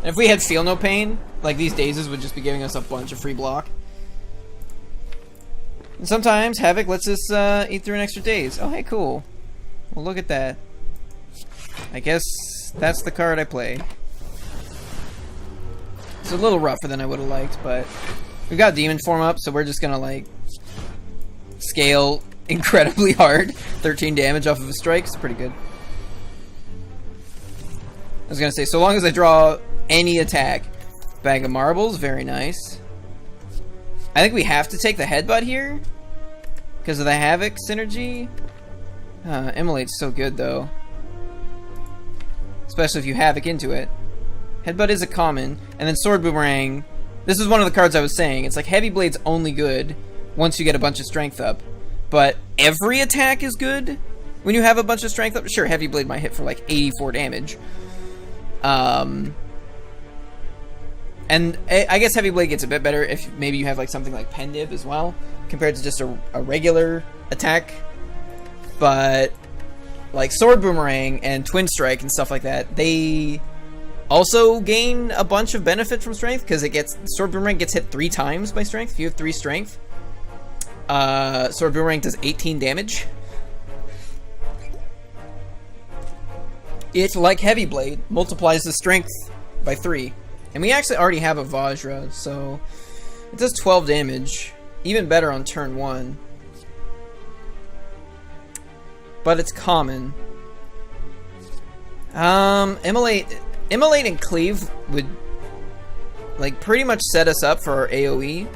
And if we had Feel No Pain, like these dazes would just be giving us a bunch of free block. And sometimes Havoc lets us eat through an extra daze. Oh, hey, cool. Well, look at that. I guess that's the card I play. It's a little rougher than I would have liked, but we've got Demon Form up, so we're just gonna, like, scale incredibly hard. 13 damage off of a strike is pretty good. I was gonna say, so long as I draw any attack. Bag of Marbles, very nice. I think we have to take the Headbutt here because of the Havoc synergy. Immolate's so good, though. Especially if you Havoc into it. Headbutt is a common, and then Sword Boomerang. This is one of the cards I was saying. It's like Heavy Blade's only good once you get a bunch of strength up. But every attack is good when you have a bunch of strength up. Sure, Heavy Blade might hit for like 84 damage. And I guess Heavy Blade gets a bit better if maybe you have like something like Pendiv as well, compared to just a regular attack. But like Sword Boomerang and Twin Strike and stuff like that, they also gain a bunch of benefit from strength, because it gets Sword Boomerang gets hit 3 times by strength. If you have 3 strength, Sword Boomerang does 18 damage. It, like Heavy Blade, multiplies the strength by 3. And we actually already have a Vajra, so it does 12 damage. Even better on turn 1. But it's common. Immolate and Cleave would, like, pretty much set us up for our AoE.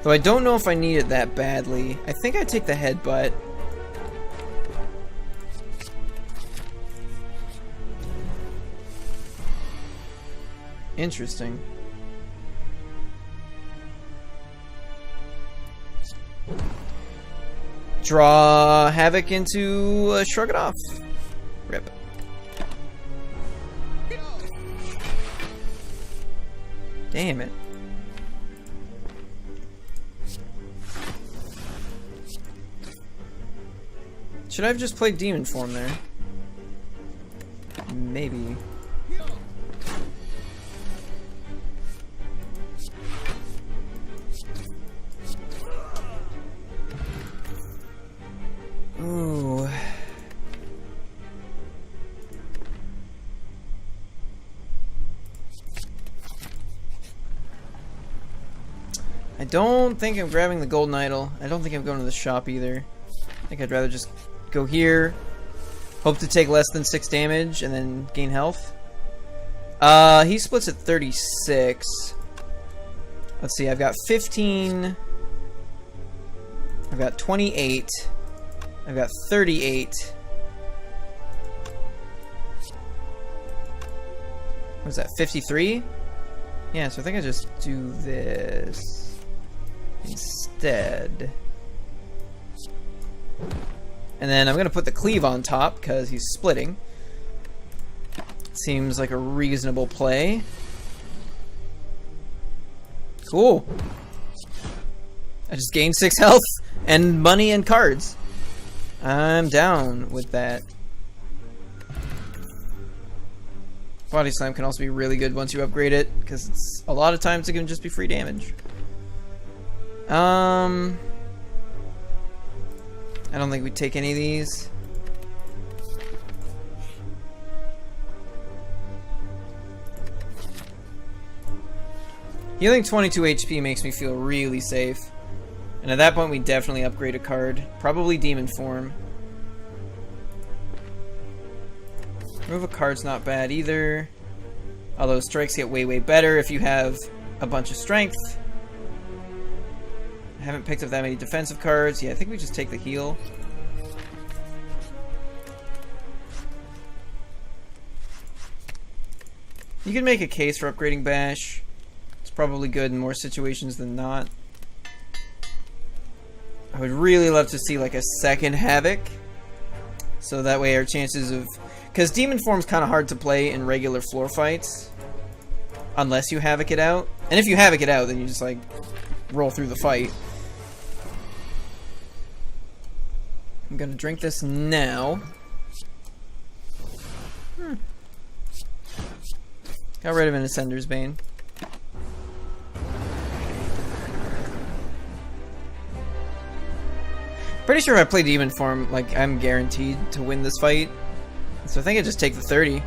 Though I don't know if I need it that badly. I think I'd take the Headbutt. Interesting. Draw Havoc into Shrug It Off. Rip. Damn it. Should I have just played Demon Form there? Maybe. Ooh. I don't think I'm grabbing the Golden Idol. I don't think I'm going to the shop either. I think I'd rather just go here, hope to take less than 6 damage, and then gain health. He splits at 36. Let's see, I've got 15. I've got 28. I've got 38. What is that, 53? Yeah, so I think I just do this instead. And then I'm going to put the Cleave on top because he's splitting. Seems like a reasonable play. Cool. I just gained 6 health and money and cards. I'm down with that. Body Slam can also be really good once you upgrade it, because it's a lot of times it can just be free damage. I don't think we'd take any of these. Healing 22 HP makes me feel really safe. And at that point, we definitely upgrade a card. Probably Demon Form. Remove a card's not bad either. Although strikes get way, way better if you have a bunch of strength. I haven't picked up that many defensive cards. Yeah, I think we just take the heal. You can make a case for upgrading Bash. It's probably good in more situations than not. I would really love to see like a second Havoc. So that way our chances of... Because Demon Form's kind of hard to play in regular floor fights. Unless you Havoc it out. And if you Havoc it out, then you just like roll through the fight. I'm gonna drink this now. Got rid of an Ascender's Bane. Pretty sure if I play Demon Form, like, I'm guaranteed to win this fight. So I think I just take the 30.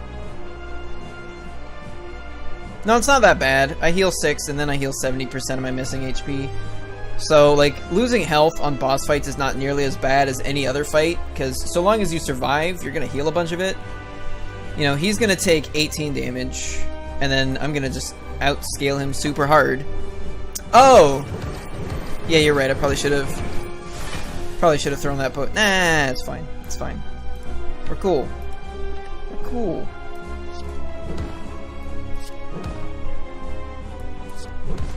No, it's not that bad. I heal 6 and then I heal 70% of my missing HP. So, like, losing health on boss fights is not nearly as bad as any other fight, because so long as you survive, you're gonna heal a bunch of it. You know, he's gonna take 18 damage, and then I'm gonna just outscale him super hard. Oh! Yeah, you're right, I probably should have thrown that boat. Nah, it's fine. It's fine. We're cool. We're cool.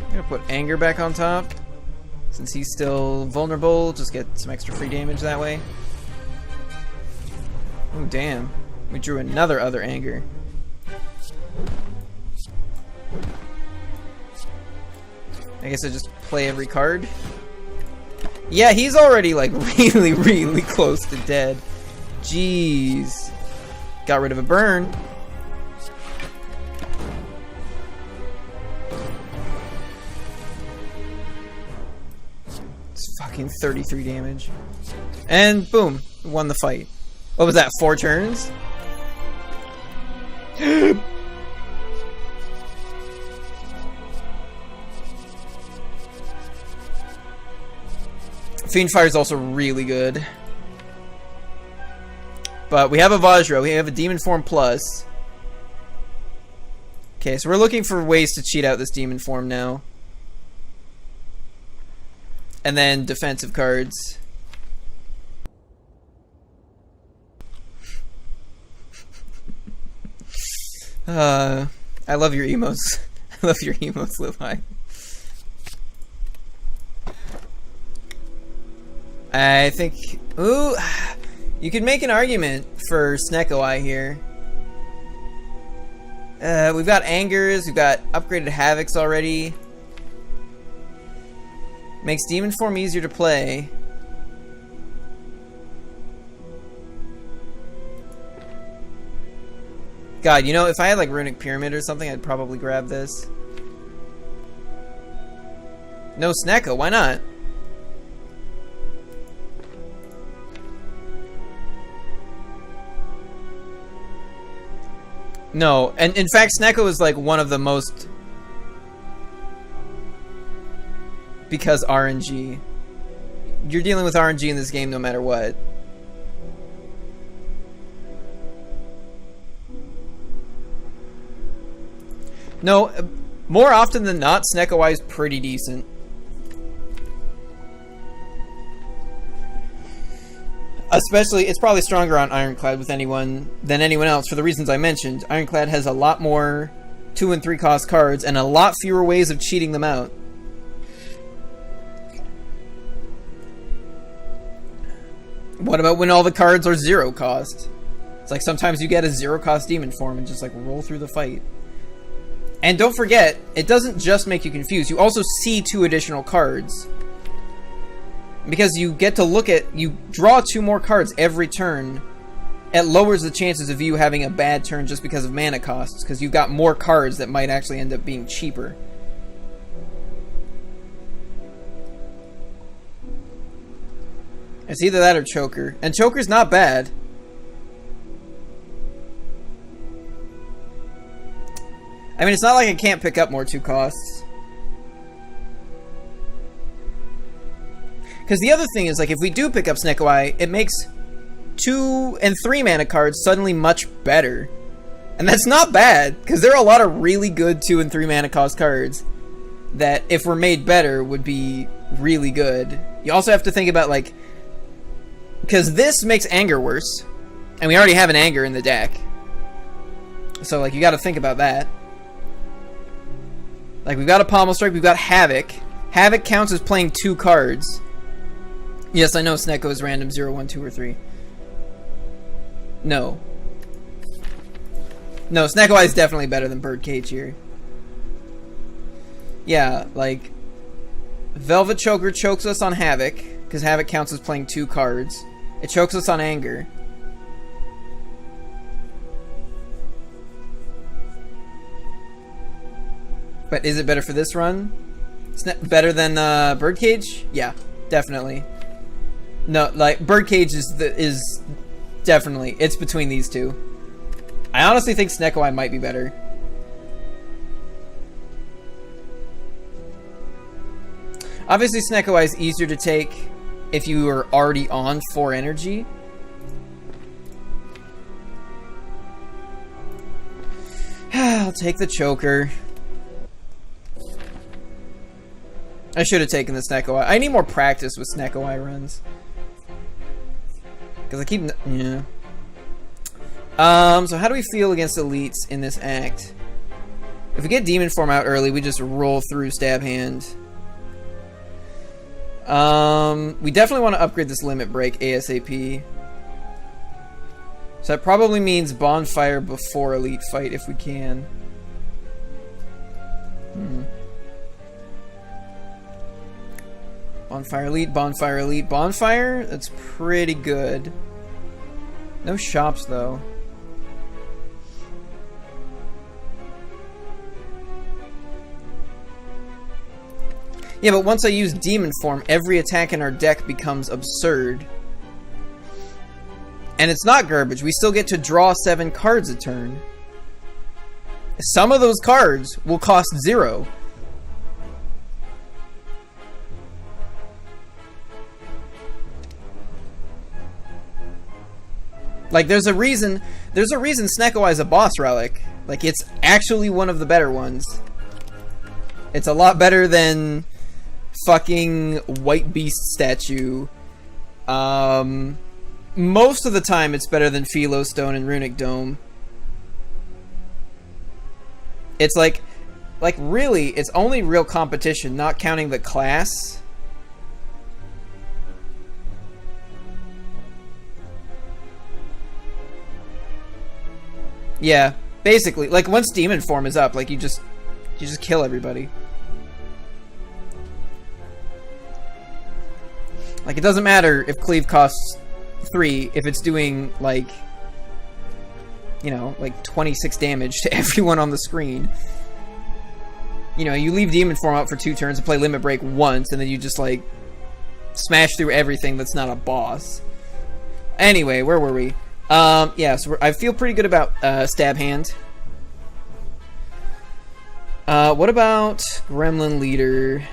I'm gonna put Anger back on top. Since he's still vulnerable, just get some extra free damage that way. Oh, damn. We drew another other Anger. I guess I just play every card. Yeah, he's already, like, really, really close to dead. Jeez. Got rid of a burn. It's fucking 33 damage. And boom, won the fight. What was that, 4 turns? Fiend Fire is also really good. But we have a Vajra, we have a Demon Form Plus. Okay, so we're looking for ways to cheat out this Demon Form now. And then defensive cards. I love your emos. I love your emos, Levi. I think... Ooh... You could make an argument for Sneko-Eye here. We've got Angers, we've got upgraded Havocs already. Makes Demon Form easier to play. God, you know, if I had like Runic Pyramid or something, I'd probably grab this. No Sneko, why not? No, and in fact, Sneko is like one of the most... Because RNG. You're dealing with RNG in this game no matter what. No, more often than not, Sneko-Eye is pretty decent. Especially, it's probably stronger on Ironclad with anyone than anyone else for the reasons I mentioned. Ironclad has a lot more 2 and 3 cost cards and a lot fewer ways of cheating them out. What about when all the cards are 0 cost? It's like sometimes you get a 0 cost Demon Form and just like roll through the fight. And don't forget, it doesn't just make you confused. You also see 2 additional cards. Because you get to look at... You draw 2 more cards every turn. It lowers the chances of you having a bad turn just because of mana costs. Because you've got more cards that might actually end up being cheaper. It's either that or Choker. And Choker's not bad. I mean, it's not like I can't pick up more 2 costs. Because the other thing is, like, if we do pick up Sneko-Eye, it makes 2 and 3 mana cards suddenly much better. And that's not bad, because there are a lot of really good 2 and 3 mana cost cards that, if were made better, would be really good. You also have to think about, like... Because this makes Anger worse. And we already have an Anger in the deck. So, like, you gotta think about that. Like, we've got a Pommel Strike, we've got Havoc. Havoc counts as playing 2 cards. Yes, I know Sneko is random 0, 1, 2, or 3. No. No, Sneko-Eye is definitely better than Birdcage here. Yeah, like... Velvet Choker chokes us on Havoc, because Havoc counts as playing 2 cards. It chokes us on Anger. But is it better for this run? Better than Birdcage? Yeah, definitely. No, like Birdcage is definitely, it's between these 2. I honestly think Sneko-Eye might be better. Obviously, Sneko-Eye is easier to take if you are already on 4 energy. I'll take the Choker. I should have taken the Sneko-Eye. I need more practice with Sneko-Eye runs. Because I keep... Yeah. So how do we feel against elites in this act? If we get Demon Form out early, we just roll through Stab Hand. We definitely want to upgrade this Limit Break ASAP. So that probably means Bonfire before Elite Fight if we can. Bonfire Elite, Bonfire Elite, Bonfire? That's pretty good. No shops, though. Yeah, but once I use Demon Form, every attack in our deck becomes absurd. And it's not garbage. We still get to draw 7 cards a turn. Some of those cards will cost 0. Like, there's a reason Snecko is a boss relic. Like, it's actually one of the better ones. It's a lot better than fucking White Beast statue. Most of the time it's better than Philo Stone and Runic Dome. It's like really, it's only real competition, not counting the class. Yeah, basically, like once Demon Form is up, like you just kill everybody. Like it doesn't matter if Cleave costs 3 if it's doing like, you know, like 26 damage to everyone on the screen. You know, you leave Demon Form out for 2 turns and play Limit Break once, and then you just like smash through everything that's not a boss. Anyway, where were we? Yeah, so I feel pretty good about Stab Hand. What about Gremlin Leader?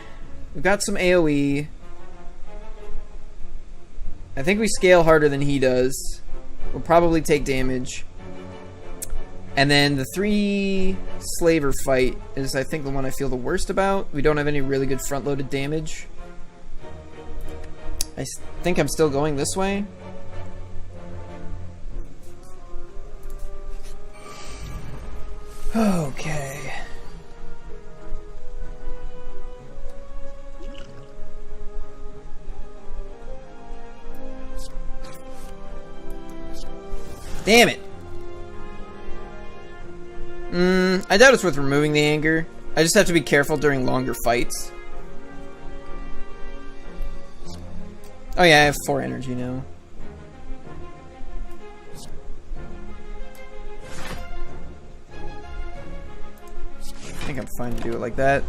We've got some AoE. I think we scale harder than he does. We'll probably take damage. And then the 3 Slaver fight is, I think, the one I feel the worst about. We don't have any really good front-loaded damage. I think I'm still going this way. Okay. Damn it. I doubt it's worth removing the anger. I just have to be careful during longer fights. Oh yeah, I have 4 energy now. I think I'm fine to do it like that.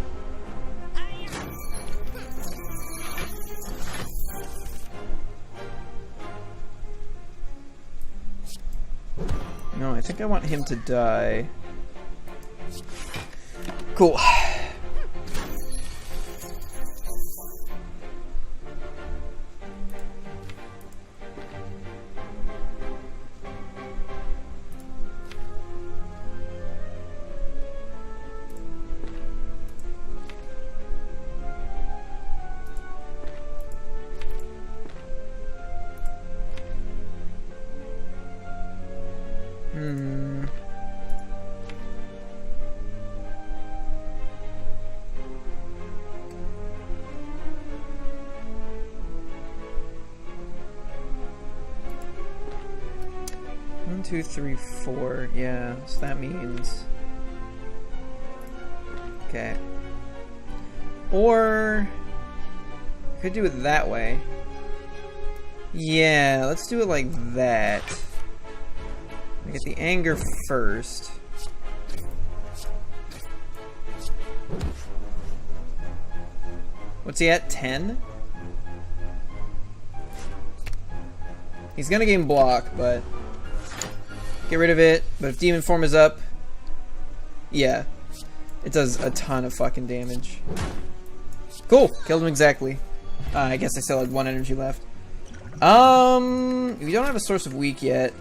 No, I think I want him to die. Cool. One, 2, 3, 4. Yeah, so that means... Okay. Or... could do it that way. Yeah, let's do it like that. We get the anger first. What's he at? 10? He's gonna gain block, but... get rid of it. But if Demon Form is up... yeah. It does a ton of fucking damage. Cool! Killed him exactly. I guess I still had 1 energy left. We don't have a source of weak yet.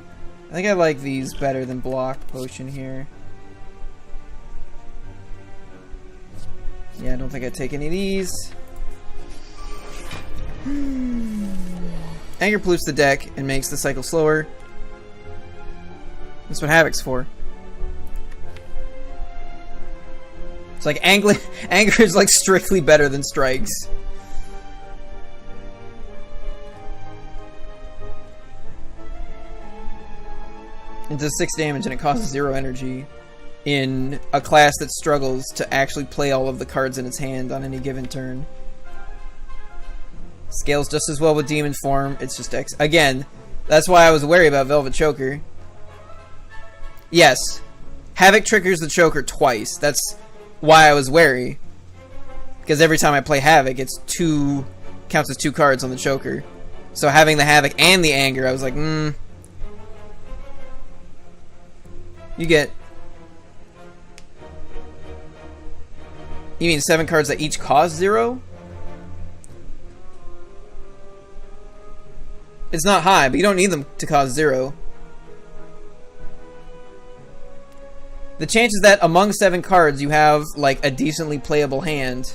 I think I like these better than block potion here. Yeah, I don't think I'd take any of these. Anger pollutes the deck and makes the cycle slower. That's what Havoc's for. It's like anger is like strictly better than strikes. It does 6 damage and it costs 0 energy in a class that struggles to actually play all of the cards in its hand on any given turn. Scales just as well with Demon Form. It's just X. Again, that's why I was wary about Velvet Choker. Yes, Havoc triggers the Choker twice. That's why I was wary. Because every time I play Havoc, it's counts as 2 cards on the choker. So having the Havoc and the Anger, I was like, You mean 7 cards that each cost 0? It's not high, but you don't need them to cost 0. The chances that among 7 cards you have, like, a decently playable hand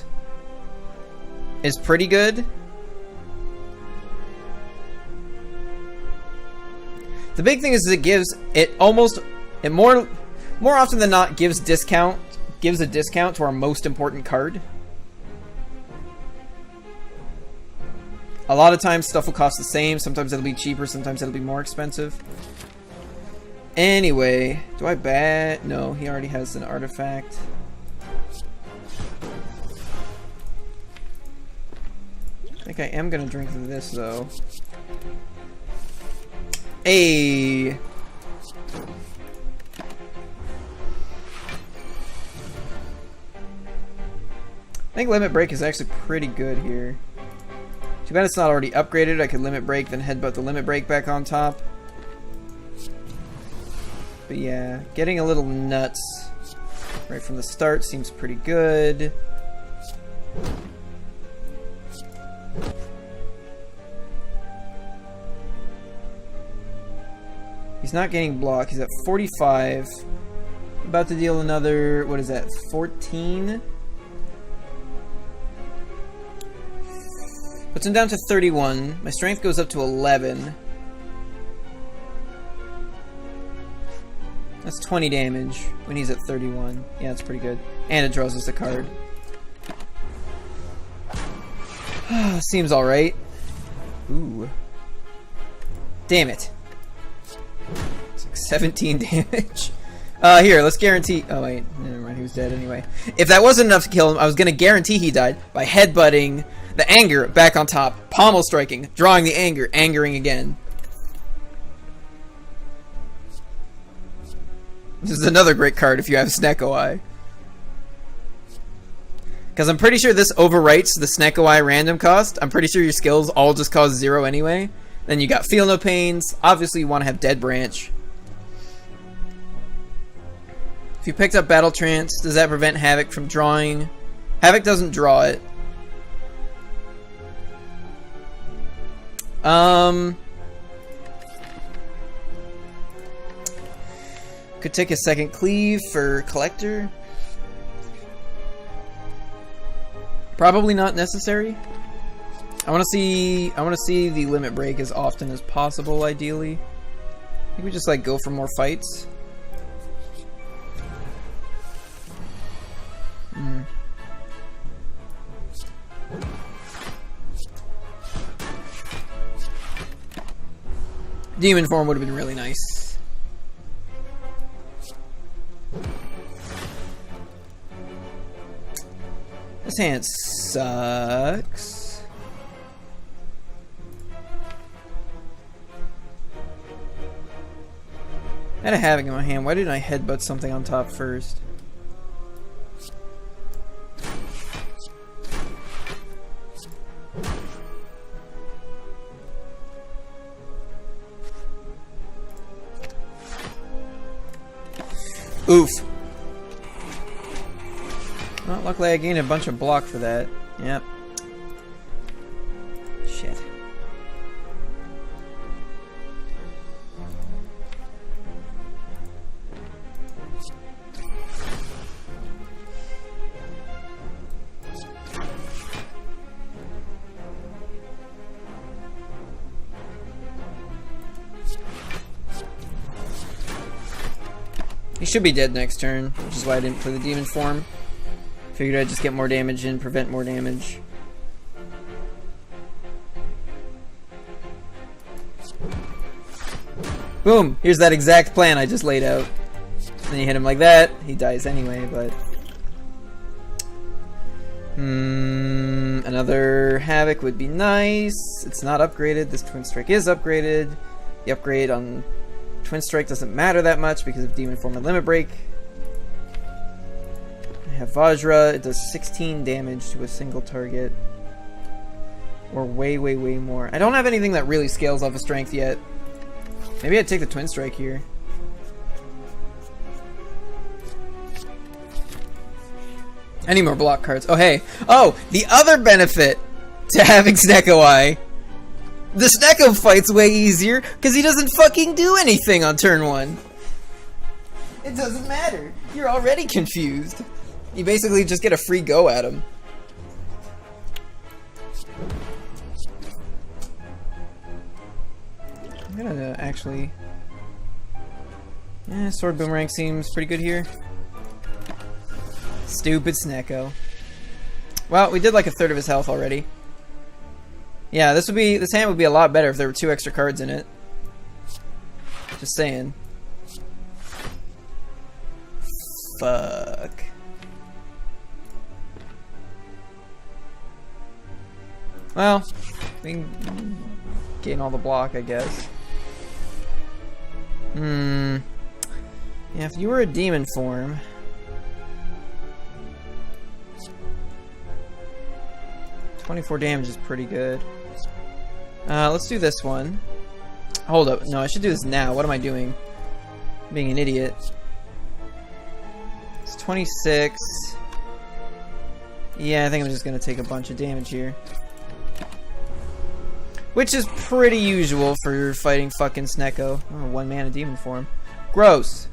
is pretty good. The big thing is more often than not gives a discount to our most important card. A lot of times stuff will cost the same, sometimes it'll be cheaper, sometimes it'll be more expensive. Anyway, do I bat? No, he already has an artifact. I think I am gonna drink this though. Hey! I think Limit Break is actually pretty good here. Too bad it's not already upgraded. I could Limit Break, then headbutt the Limit Break back on top. But yeah, getting a little nuts right from the start seems pretty good. He's not getting block. He's at 45. About to deal another, what is that, 14? Puts him down to 31. My strength goes up to 11. That's 20 damage when he's at 31. Yeah, that's pretty good. And it draws us a card. Seems alright. Ooh. Damn it. It's like 17 damage. Here, let's guarantee... Oh, wait. Never mind, he was dead anyway. If that wasn't enough to kill him, I was going to guarantee he died by headbutting the Anger back on top, pommel striking, drawing the Anger, angering again. This is another great card if you have Snecko Eye. Because I'm pretty sure this overwrites the Snecko Eye random cost. I'm pretty sure your skills all just cost 0 anyway. Then you got Feel No Pains. Obviously you want to have Dead Branch. If you picked up Battle Trance, does that prevent Havoc from drawing? Havoc doesn't draw it. Could take a second cleave for Collector. Probably not necessary. I want to see the Limit Break as often as possible, ideally. I think we just like go for more fights. Demon form would have been really nice. This hand sucks. I had a Havoc in my hand. Why didn't I headbutt something on top first? Oof. Well, luckily I gained a bunch of block for that. Yep. Shit. He should be dead next turn, which is why I didn't play the demon form. Figured I'd just get more damage in, prevent more damage. Boom! Here's that exact plan I just laid out. Then you hit him like that, he dies anyway, but... another Havoc would be nice. It's not upgraded. This Twin Strike is upgraded. The upgrade on Twin Strike doesn't matter that much because of Demon Form and Limit Break. have Vajra. It does 16 damage to a single target. Or way, way, way more. I don't have anything that really scales off of strength yet. Maybe I'd take the Twin Strike here. Any more block cards? Oh, hey. Oh, the other benefit to having Snecko Eye. The Snecko fight's way easier because he doesn't fucking do anything on turn 1. It doesn't matter. You're already confused. You basically just get a free go at him. I'm gonna actually... Yeah, Sword Boomerang seems pretty good here. Stupid Snecko. Well, we did like a third of his health already. Yeah, this hand would be a lot better if there were 2 extra cards in it. Just saying. Fuck. Well, we can gain all the block, I guess. Yeah, if you were a demon form... 24 damage is pretty good. Let's do this one. Hold up. No, I should do this now. What am I doing? I'm being an idiot. It's 26. Yeah, I think I'm just going to take a bunch of damage here. Which is pretty usual for fighting fucking Snecko. Oh, 1 mana demon form. Gross.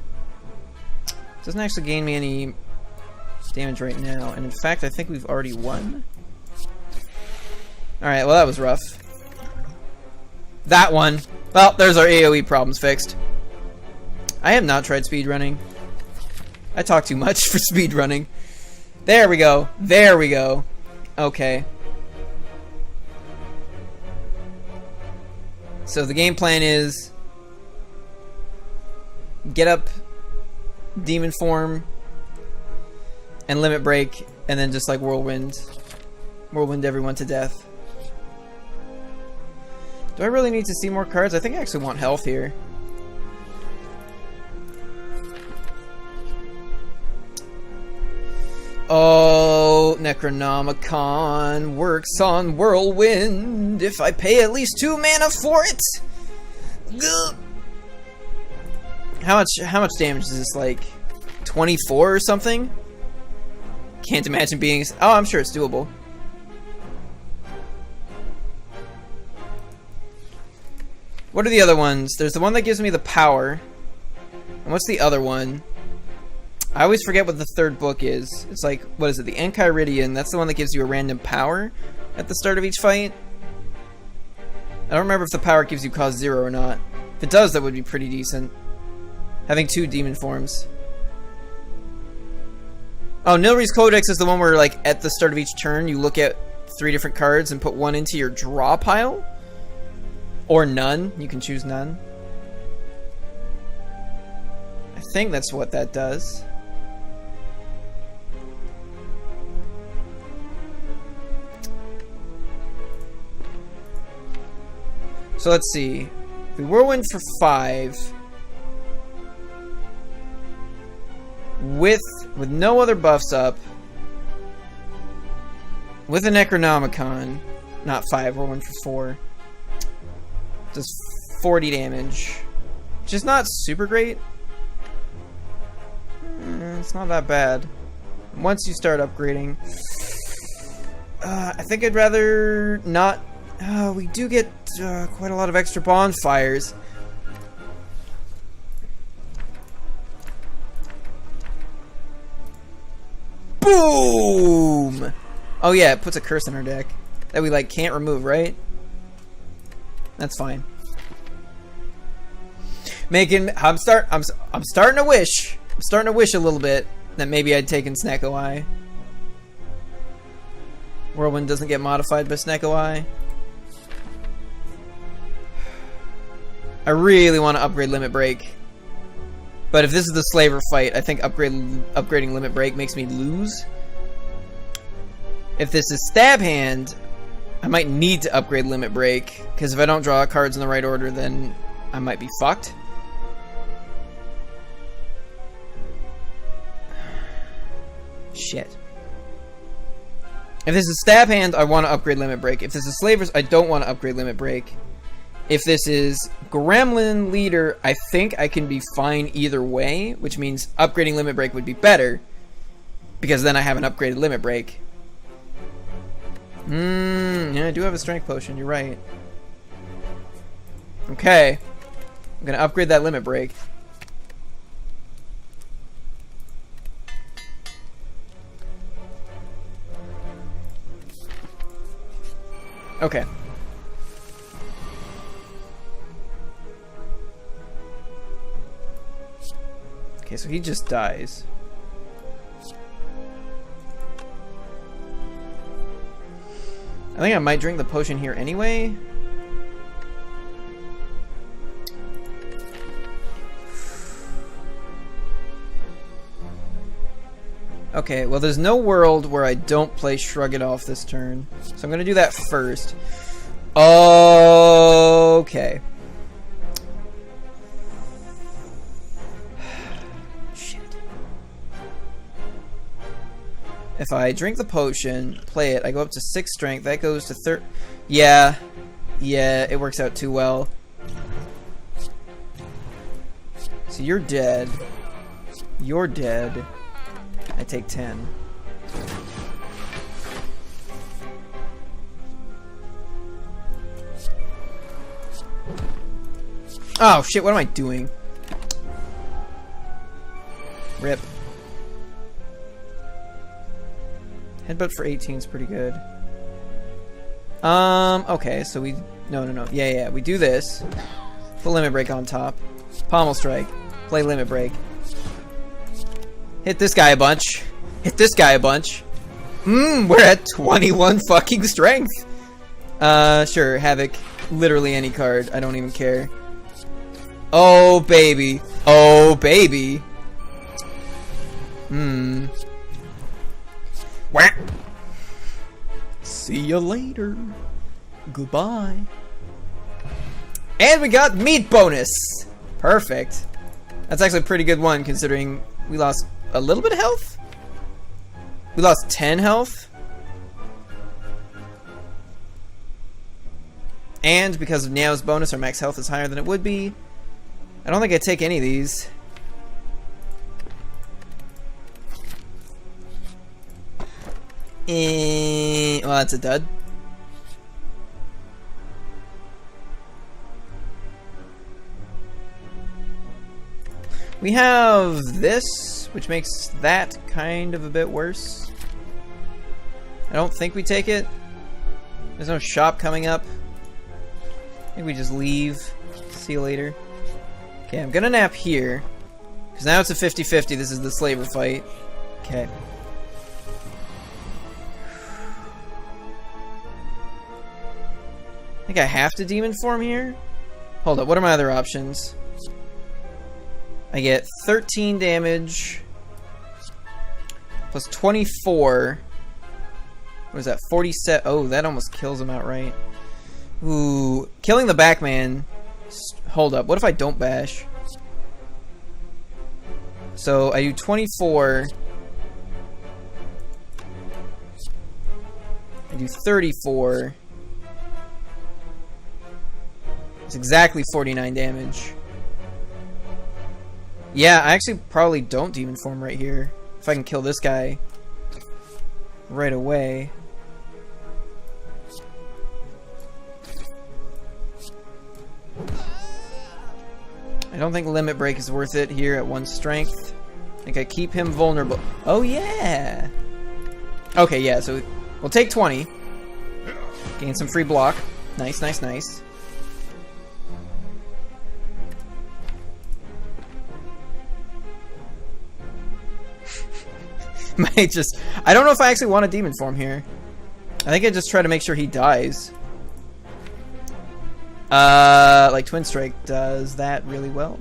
Doesn't actually gain me any damage right now. And in fact, I think we've already won. Alright, well that was rough. That one. Well, there's our AoE problems fixed. I have not tried speedrunning. I talk too much for speedrunning. There we go. There we go. Okay. So the game plan is... get up demon form and limit break, and then just like whirlwind everyone to death. Do I really need to see more cards? I think I actually want health here. Oh, Necronomicon works on whirlwind if I pay at least 2 mana for it. Gah. How much damage is this, like 24 or something? Can't imagine being... Oh, I'm sure it's doable. What are the other ones? There's the one that gives me the power. And what's the other one? I always forget what the third book is. It's like, what is it? The Enchiridion. That's the one that gives you a random power at the start of each fight. I don't remember if the power gives you cost 0 or not. If it does, that would be pretty decent. Having 2 demon forms. Oh, Nilri's Codex is the one where, like, at the start of each turn, you look at 3 different cards and put 1 into your draw pile? Or none. You can choose none. I think that's what that does. So let's see. We whirlwind for 5. With no other buffs up. With a Necronomicon. Not 5, whirlwind for 4. Does 40 damage. Which is not super great. It's not that bad. Once you start upgrading. I think I'd rather not... we do get quite a lot of extra bonfires. Boom! Oh yeah, it puts a curse in our deck. That we like can't remove, right? That's fine. I'm starting to wish. I'm starting to wish a little bit that maybe I'd taken Snecko Eye. Whirlwind doesn't get modified by Snecko Eye. I really want to upgrade Limit Break. But if this is the Slaver fight, I think upgrading Limit Break makes me lose. If this is Stab Hand, I might need to upgrade Limit Break, because if I don't draw cards in the right order, then I might be fucked. Shit. If this is Stab Hand, I want to upgrade Limit Break. If this is Slavers, I don't want to upgrade Limit Break. If this is Gremlin Leader, I think I can be fine either way, which means upgrading Limit Break would be better, because then I have an upgraded Limit Break. Yeah, I do have a Strength Potion, you're right. Okay. I'm gonna upgrade that Limit Break. Okay. Okay, so he just dies. I think I might drink the potion here anyway. Okay, well there's no world where I don't play Shrug It Off this turn. So I'm gonna do that first. Okay. Shit. If I drink the potion, play it, I go up to 6 strength, that goes to 3. Yeah, it works out too well. So you're dead. You're dead. I take 10. Oh shit, what am I doing? Rip. Headbutt for 18 is pretty good. Okay, so we... No. Yeah, we do this. Put Limit Break on top. Pommel Strike. Play Limit Break. Hit this guy a bunch. Hit this guy a bunch. We're at 21 fucking strength. Sure, Havoc. Literally any card. I don't even care. Oh, baby. Oh, baby. Whack. See you later. Goodbye. And we got meat bonus. Perfect. That's actually a pretty good one considering we lost a little bit of health? We lost 10 health? And because of Neo's bonus, our max health is higher than it would be. I don't think I take any of these. Well, that's a dud. We have this, which makes that kind of a bit worse. I don't think we take it. There's no shop coming up. I think we just leave. See you later. Okay, I'm gonna nap here. Because now it's a 50-50. This is the Slaver fight. Okay. I think I have to Demon Form here? Hold up, what are my other options? I get 13 damage plus 24. What is that? 47. Oh, that almost kills him outright. Ooh, killing the Backman. Hold up. What if I don't bash? So I do 24. I do 34. It's exactly 49 damage. Yeah, I actually probably don't Demon Form right here. If I can kill this guy right away. I don't think Limit Break is worth it here at 1 strength. I think I keep him vulnerable. Oh, yeah! Okay, yeah, so we'll take 20. Gain some free block. Nice, nice, nice. Might just... I don't know if I actually want a Demon Form here. I think I just try to make sure he dies. Like Twin Strike does that really well.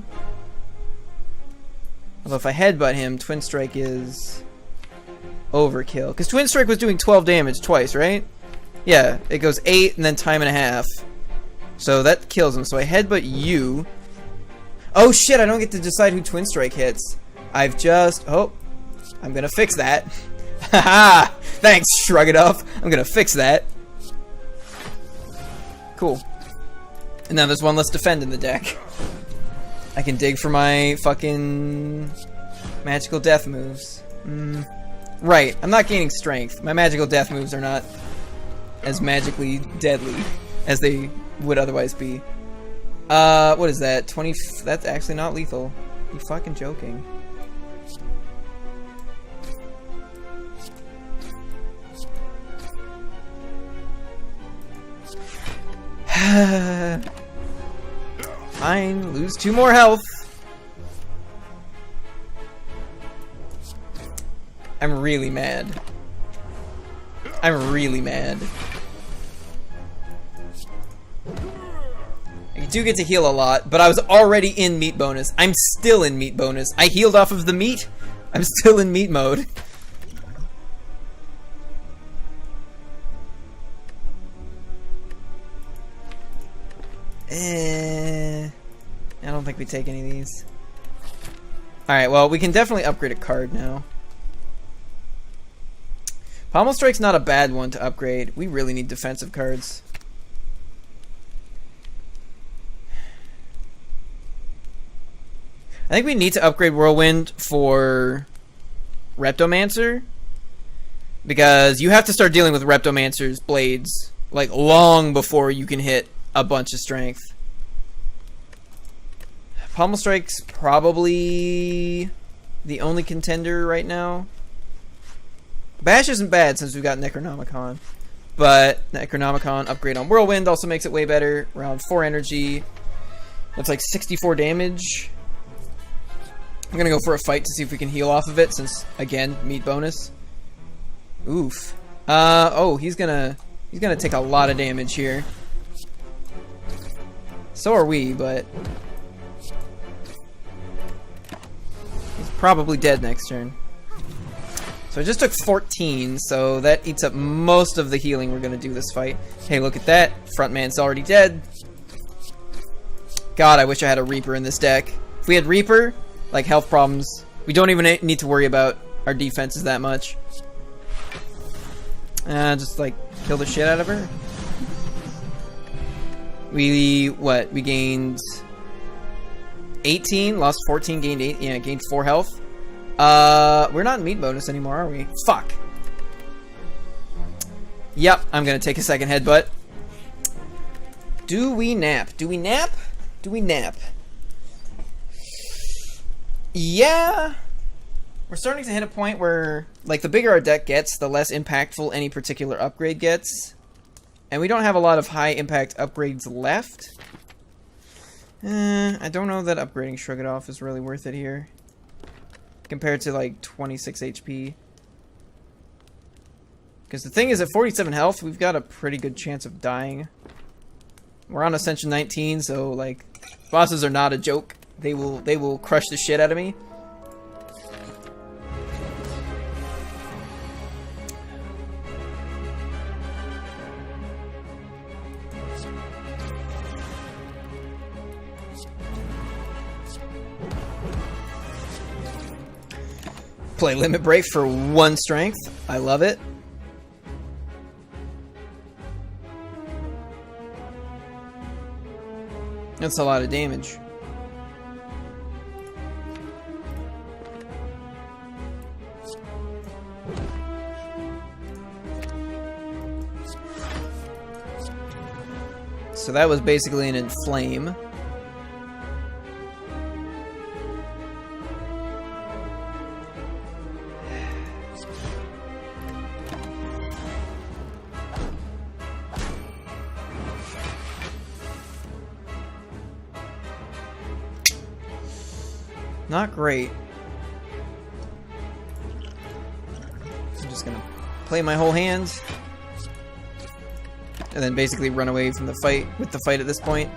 Although if I headbutt him, Twin Strike is overkill. Because Twin Strike was doing 12 damage twice, right? Yeah, it goes 8 and then time and a half. So that kills him. So I headbutt you. Oh shit, I don't get to decide who Twin Strike hits. I've just... Oh, I'm gonna fix that. Haha! Thanks, shrug it off. I'm gonna fix that. Cool. And now there's one less defend in the deck. I can dig for my fucking magical death moves. Right, I'm not gaining strength. My magical death moves are not as magically deadly as they would otherwise be. What is that? 20... That's actually not lethal. You fucking joking. Fine, lose 2 more health. I'm really mad. I'm really mad. I do get to heal a lot, but I was already in meat bonus. I'm still in meat bonus. I healed off of the meat. I'm still in meat mode. I don't think we take any of these. Alright, well, we can definitely upgrade a card now. Pommel Strike's not a bad one to upgrade. We really need defensive cards. I think we need to upgrade Whirlwind for Reptomancer, because you have to start dealing with Reptomancer's blades like long before you can hit a bunch of strength. Pommel Strike's probably the only contender right now. Bash isn't bad since we've got Necronomicon, but Necronomicon upgrade on Whirlwind also makes it way better. Around 4 energy. That's like 64 damage. I'm gonna go for a fight to see if we can heal off of it, since again, meat bonus. Oof. Oh, he's gonna take a lot of damage here. So are we, but he's probably dead next turn. So I just took 14, so that eats up most of the healing we're gonna do this fight. Hey, look at that. Frontman's already dead. God, I wish I had a Reaper in this deck. If we had Reaper, like health problems, we don't even need to worry about our defenses that much. Just like kill the shit out of her. We gained 18, lost 14, gained 8. Yeah, gained 4 health. We're not in meat bonus anymore, are we? Fuck. Yep, I'm gonna take a second headbutt. Do we nap? Do we nap? Do we nap? Yeah. We're starting to hit a point where, like, the bigger our deck gets, the less impactful any particular upgrade gets. And we don't have a lot of high impact upgrades left. I don't know that upgrading Shrug It Off is really worth it here. Compared to like 26 HP. Because the thing is, at 47 health, we've got a pretty good chance of dying. We're on Ascension 19, so like, bosses are not a joke. They will crush the shit out of me. Play Limit Break for 1 strength. I love it. That's a lot of damage. So that was basically an Inflame. Not great. I'm just gonna play my whole hand. And then basically run away from the fight, with the fight at this point.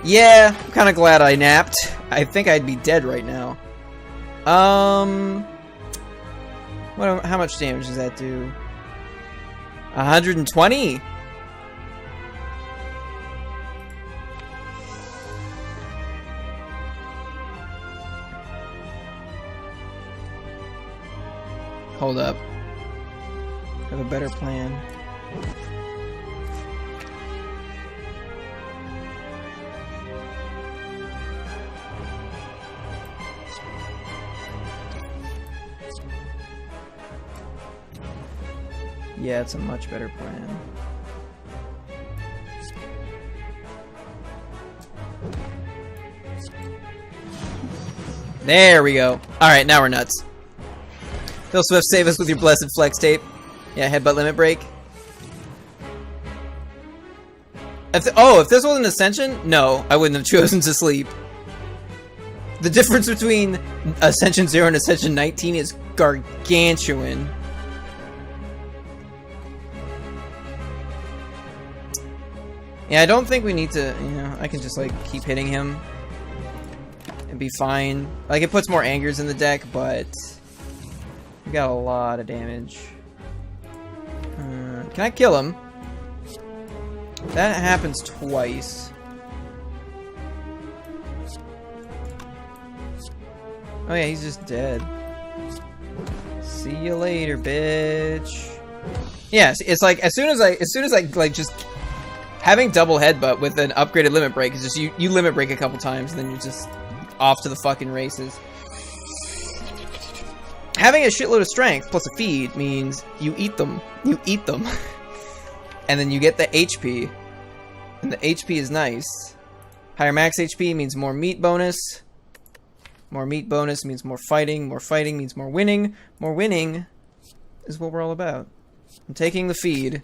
Yeah, I'm kinda glad I napped. I think I'd be dead right now. How much damage does that do? 120? Hold up. have a better plan. Yeah, it's a much better plan. There we go. Alright, now we're nuts. Phil Swift, save us with your blessed flex tape. Yeah, headbutt limit break. If this was an Ascension, no, I wouldn't have chosen to sleep. The difference between Ascension 0 and Ascension 19 is gargantuan. Yeah, I don't think we need to, you know, I can just, like, keep hitting him and be fine. Like, it puts more angers in the deck, but we got a lot of damage. Can I kill him? That happens twice. Oh yeah, he's just dead. See you later, bitch. Yeah, it's like as soon as I like just having double headbutt with an upgraded limit break is just you limit break a couple times and then you're just off to the fucking races. Having a shitload of strength plus a feed means you eat them. You eat them. And then you get the HP. And the HP is nice. Higher max HP means more meat bonus. More meat bonus means more fighting. More fighting means more winning. More winning is what we're all about. I'm taking the feed.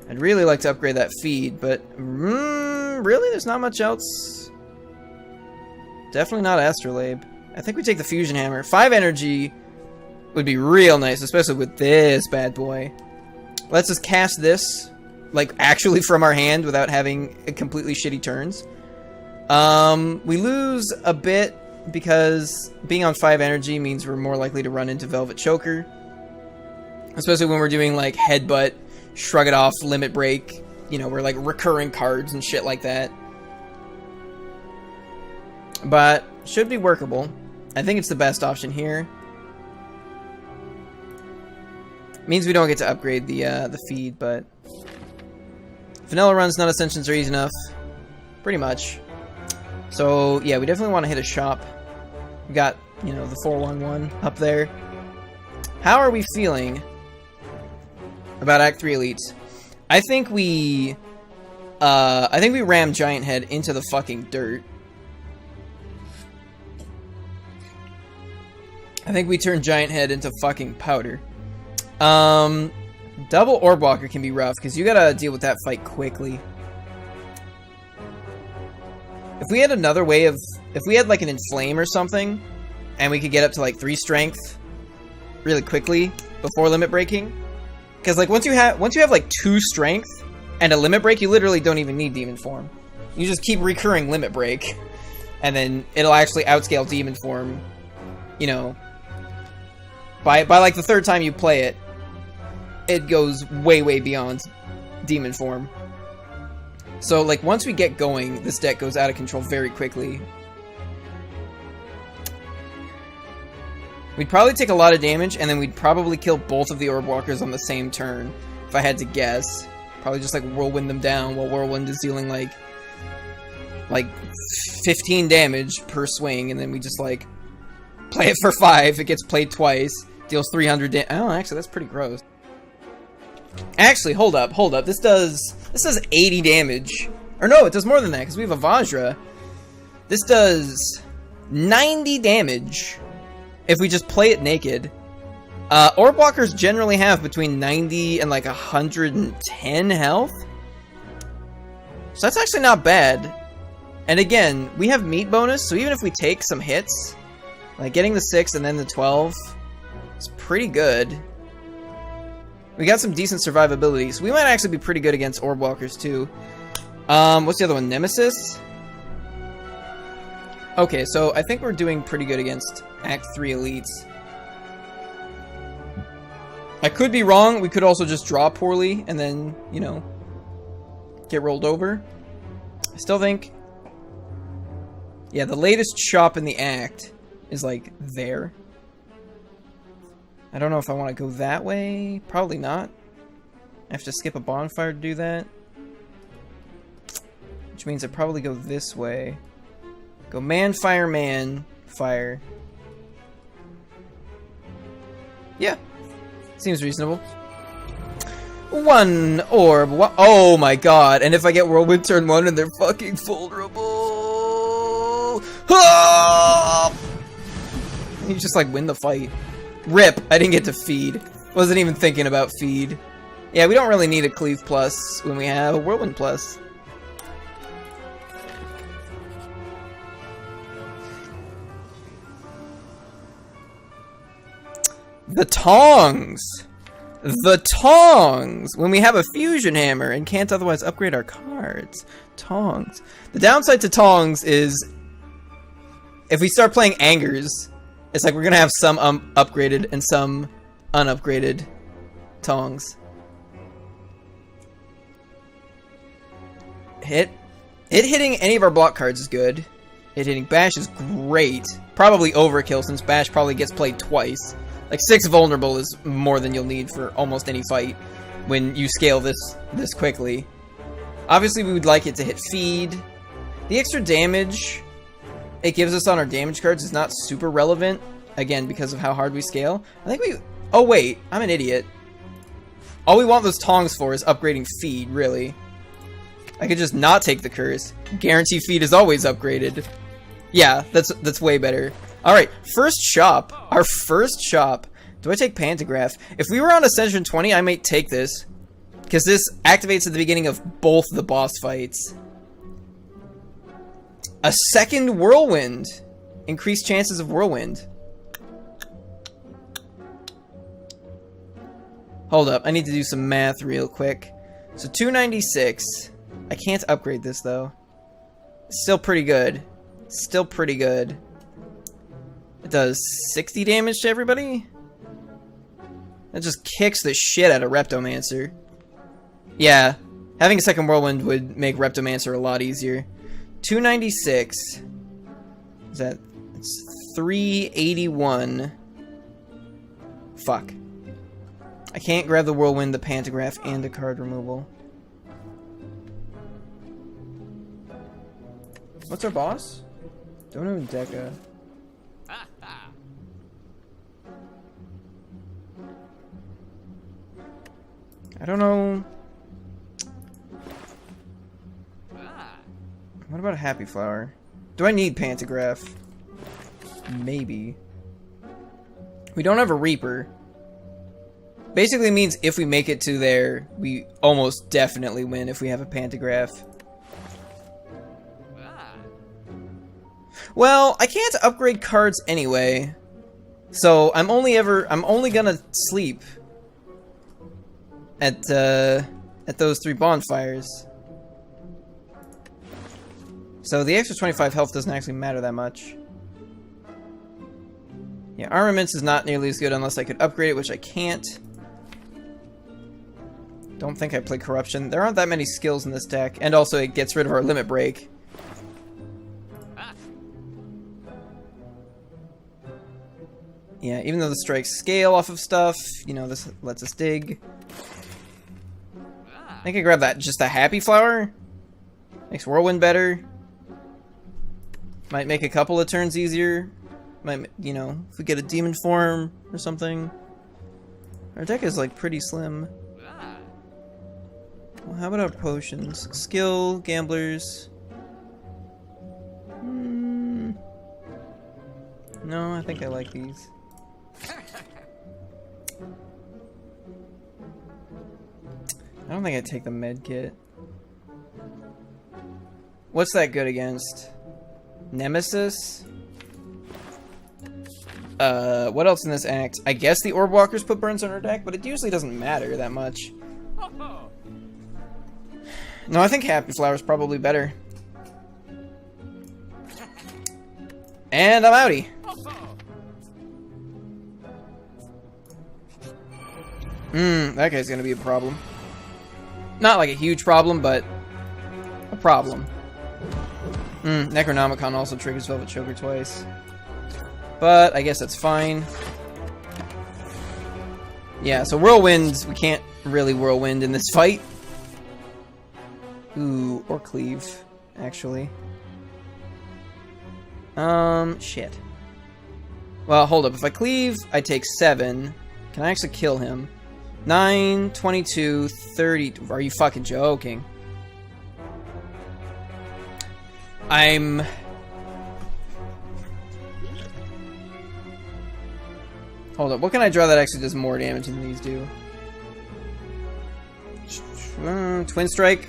I'd really like to upgrade that feed, but really there's not much else. Definitely not Astrolabe. I think we take the Fusion Hammer. 5 energy would be real nice, especially with this bad boy. Let's just cast this, like, actually from our hand without having completely shitty turns. We lose a bit because being on 5 energy means we're more likely to run into Velvet Choker. Especially when we're doing, like, Headbutt, Shrug It Off, Limit Break. You know, we're, like, recurring cards and shit like that. But should be workable. I think it's the best option here. Means we don't get to upgrade the feed, but vanilla runs, not Ascensions are easy enough. Pretty much. So, yeah, we definitely want to hit a shop. We got, you know, the 411 up there. How are we feeling about Act 3 Elites? I think we ram Giant Head into the fucking dirt. I think we turn Giant Head into fucking powder. Double Orb Walker can be rough, because you gotta deal with that fight quickly. If we had another way of... If we had, like, an Inflame or something, and we could get up to, like, 3 strength really quickly before limit breaking. Because, like, once you have, like, 2 strength and a limit break, you literally don't even need Demon Form. You just keep recurring limit break, and then it'll actually outscale Demon Form, you know... By like, the 3rd time you play it, it goes way, way beyond Demon Form. So, like, once we get going, this deck goes out of control very quickly. We'd probably take a lot of damage, and then we'd probably kill both of the Orb Walkers on the same turn, if I had to guess. Probably just, like, Whirlwind them down, while Whirlwind is dealing, like 15 damage per swing, and then we just, like, play it for 5, it gets played twice, deals 300 damage. Oh, actually, that's pretty gross. Actually, hold up. This does 80 damage. Or no, it does more than that, because we have a Vajra. This does 90 damage if we just play it naked. Orb Walkers generally have between 90 and like 110 health. So that's actually not bad. And again, we have meat bonus, so even if we take some hits, like getting the 6 and then the 12, it's pretty good. We got some decent survivability, so we might actually be pretty good against Orb Walkers too. What's the other one? Nemesis? Okay, so I think we're doing pretty good against Act 3 Elites. I could be wrong. We could also just draw poorly and then, you know, get rolled over. I still think... Yeah, the latest shop in the Act is, like, there. I don't know if I want to go that way. Probably not. I have to skip a bonfire to do that. Which means I probably go this way. Go man, fire. Yeah. Seems reasonable. 1 orb. Oh my god. And if I get Whirlwind turn 1 and they're fucking vulnerable. Ah! You just like win the fight. RIP. I didn't get to feed. Wasn't even thinking about feed. Yeah, we don't really need a Cleave Plus when we have a Whirlwind Plus. The tongs! The tongs! When we have a fusion hammer and can't otherwise upgrade our cards. Tongs. The downside to tongs is if we start playing angers, it's like we're gonna have some upgraded and some unupgraded tongs. Hitting any of our block cards is good. Hitting bash is great. Probably overkill since bash probably gets played twice. Like 6 vulnerable is more than you'll need for almost any fight when you scale this quickly. Obviously we would like it to hit feed. The extra damage it gives us on our damage cards is not super relevant, again because of how hard we scale. I think we... Oh wait, I'm an idiot. All we want those tongs for is upgrading feed, really. I could just not take the curse. Guarantee feed is always upgraded. Yeah, that's way better. Alright, first shop. Our first shop. Do I take Pantograph? If we were on Ascension 20, I might take this. Because this activates at the beginning of both the boss fights. A second Whirlwind. Increased chances of Whirlwind. Hold up, I need to do some math real quick. So 296. I can't upgrade this though. Still pretty good. Still pretty good. It does 60 damage to everybody? That just kicks the shit out of Reptomancer. Yeah, having a second Whirlwind would make Reptomancer a lot easier. 296. Is that... It's 381. Fuck. I can't grab the Whirlwind, the Pantograph, and the card removal. What's our boss? Dono Deca. I don't know. What about a Happy Flower? Do I need Pantograph? Maybe. We don't have a Reaper. Basically means if we make it to there, we almost definitely win if we have a Pantograph. Well, I can't upgrade cards anyway. So I'm only gonna sleep at those 3 bonfires. So the extra 25 health doesn't actually matter that much. Yeah, Armaments is not nearly as good unless I could upgrade it, which I can't. Don't think I play Corruption. There aren't that many skills in this deck, and also it gets rid of our Limit Break. Yeah, even though the strikes scale off of stuff, you know, this lets us dig. I think I grab that, just a Happy Flower. Makes Whirlwind better. Might make a couple of turns easier. Might, you know, if we get a Demon Form or something. Our deck is, like, pretty slim. Well, how about our potions? Skill, Gamblers. No, I think I like these. I don't think I'd take the med kit. What's that good against? Nemesis? What else in this act? I guess the Orb Walkers put burns on our deck, but it usually doesn't matter that much. No, I think Happy Flower is probably better. And I'm outie. That guy's gonna be a problem. Not like a huge problem, but a problem. Necronomicon also triggers Velvet Choker twice. But I guess that's fine. Yeah, so Whirlwind, we can't really Whirlwind in this fight. Ooh, or Cleave, actually. Shit. Well, hold up. If I Cleave, I take 7. Can I actually kill him? 9, 22, 30... Are you fucking joking? Hold up. What can I draw that actually does more damage than these do? Twin Strike.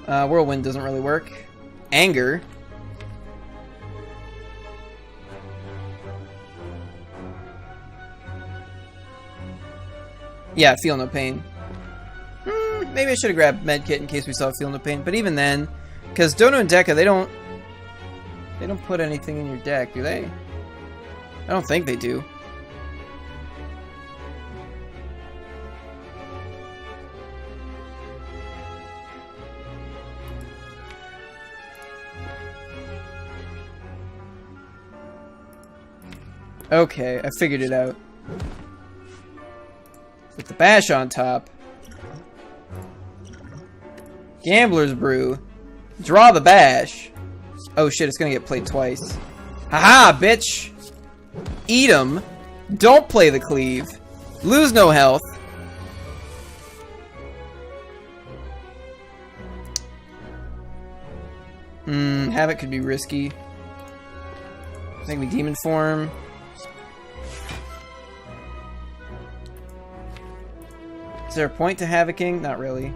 Whirlwind doesn't really work. Anger. Yeah, Feel No Pain. Maybe I should have grabbed Medkit in case we saw Feel No Pain. But even then, because Dono and Deca, they don't put anything in your deck, do they? I don't think they do. Okay, I figured it out. With the Bash on top. Gambler's Brew. Draw the Bash. Oh shit, it's gonna get played twice. Haha, bitch! Eat 'em. Don't play the Cleave. Lose no health. Havoc could be risky. I think we Demon Form. Is there a point to Havocing? Not really.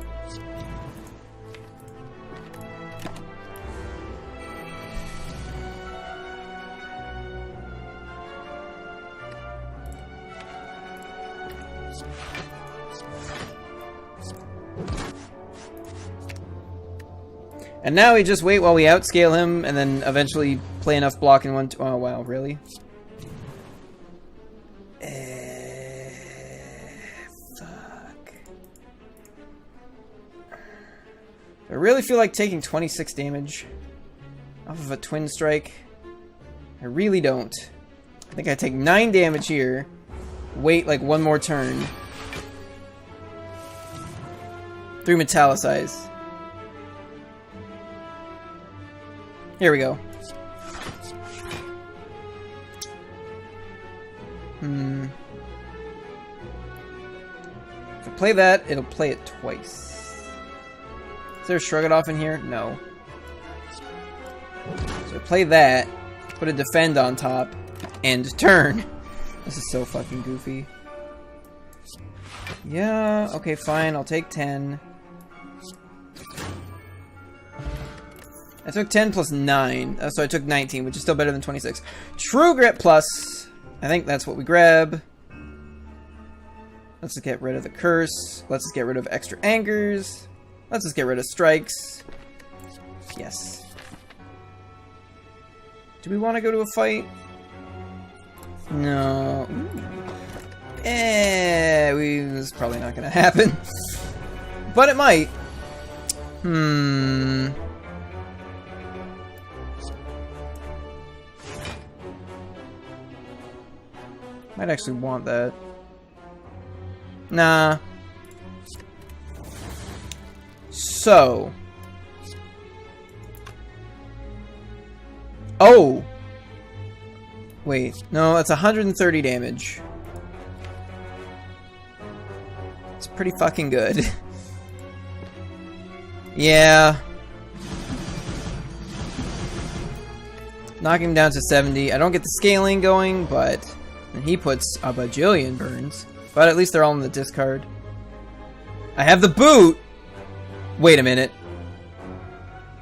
And now we just wait while we outscale him, and then eventually play enough block in one... Oh, wow, really? Fuck. I really feel like taking 26 damage off of a Twin Strike. I really don't. I think I take 9 damage here. Wait like one more turn. 3 Metallicize. Here we go. If I play that, it'll play it twice. Is there a Shrug It Off in here? No. So I play that, put a Defend on top, and turn. This is so fucking goofy. Yeah, okay, fine, I'll take 10. I took 10 plus 9, so I took 19, which is still better than 26. True Grit plus, I think that's what we grab. Let's just get rid of the Curse. Let's just get rid of extra Angers. Let's just get rid of Strikes. Yes. Do we want to go to a fight? No. This is probably not going to happen. But it might. Might actually want that. Nah. So. Oh! Wait. No, that's 130 damage. It's pretty fucking good. Yeah. Knock him down to 70. I don't get the scaling going, but... And he puts a bajillion burns. But at least they're all in the discard. I have the boot! Wait a minute.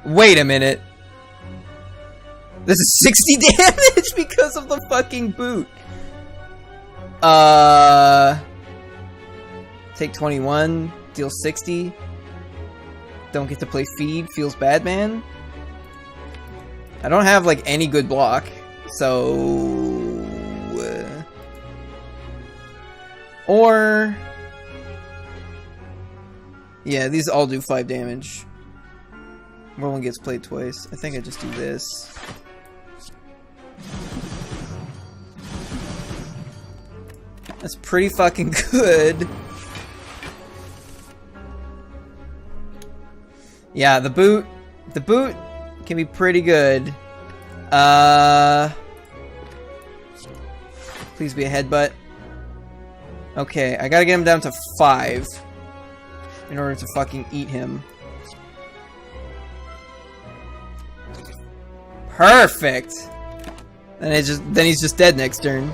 Wait a minute. This is 60 damage because of the fucking boot. Take 21. Deal 60. Don't get to play Feed. Feels bad, man. I don't have, like, any good block. So... Or... Yeah, these all do 5 damage. Whirlwind gets played twice. I think I just do this. That's pretty fucking good. Yeah, the boot can be pretty good. Please be a headbutt. Okay, I gotta get him down to 5 in order to fucking eat him. Perfect. And then he's just dead next turn.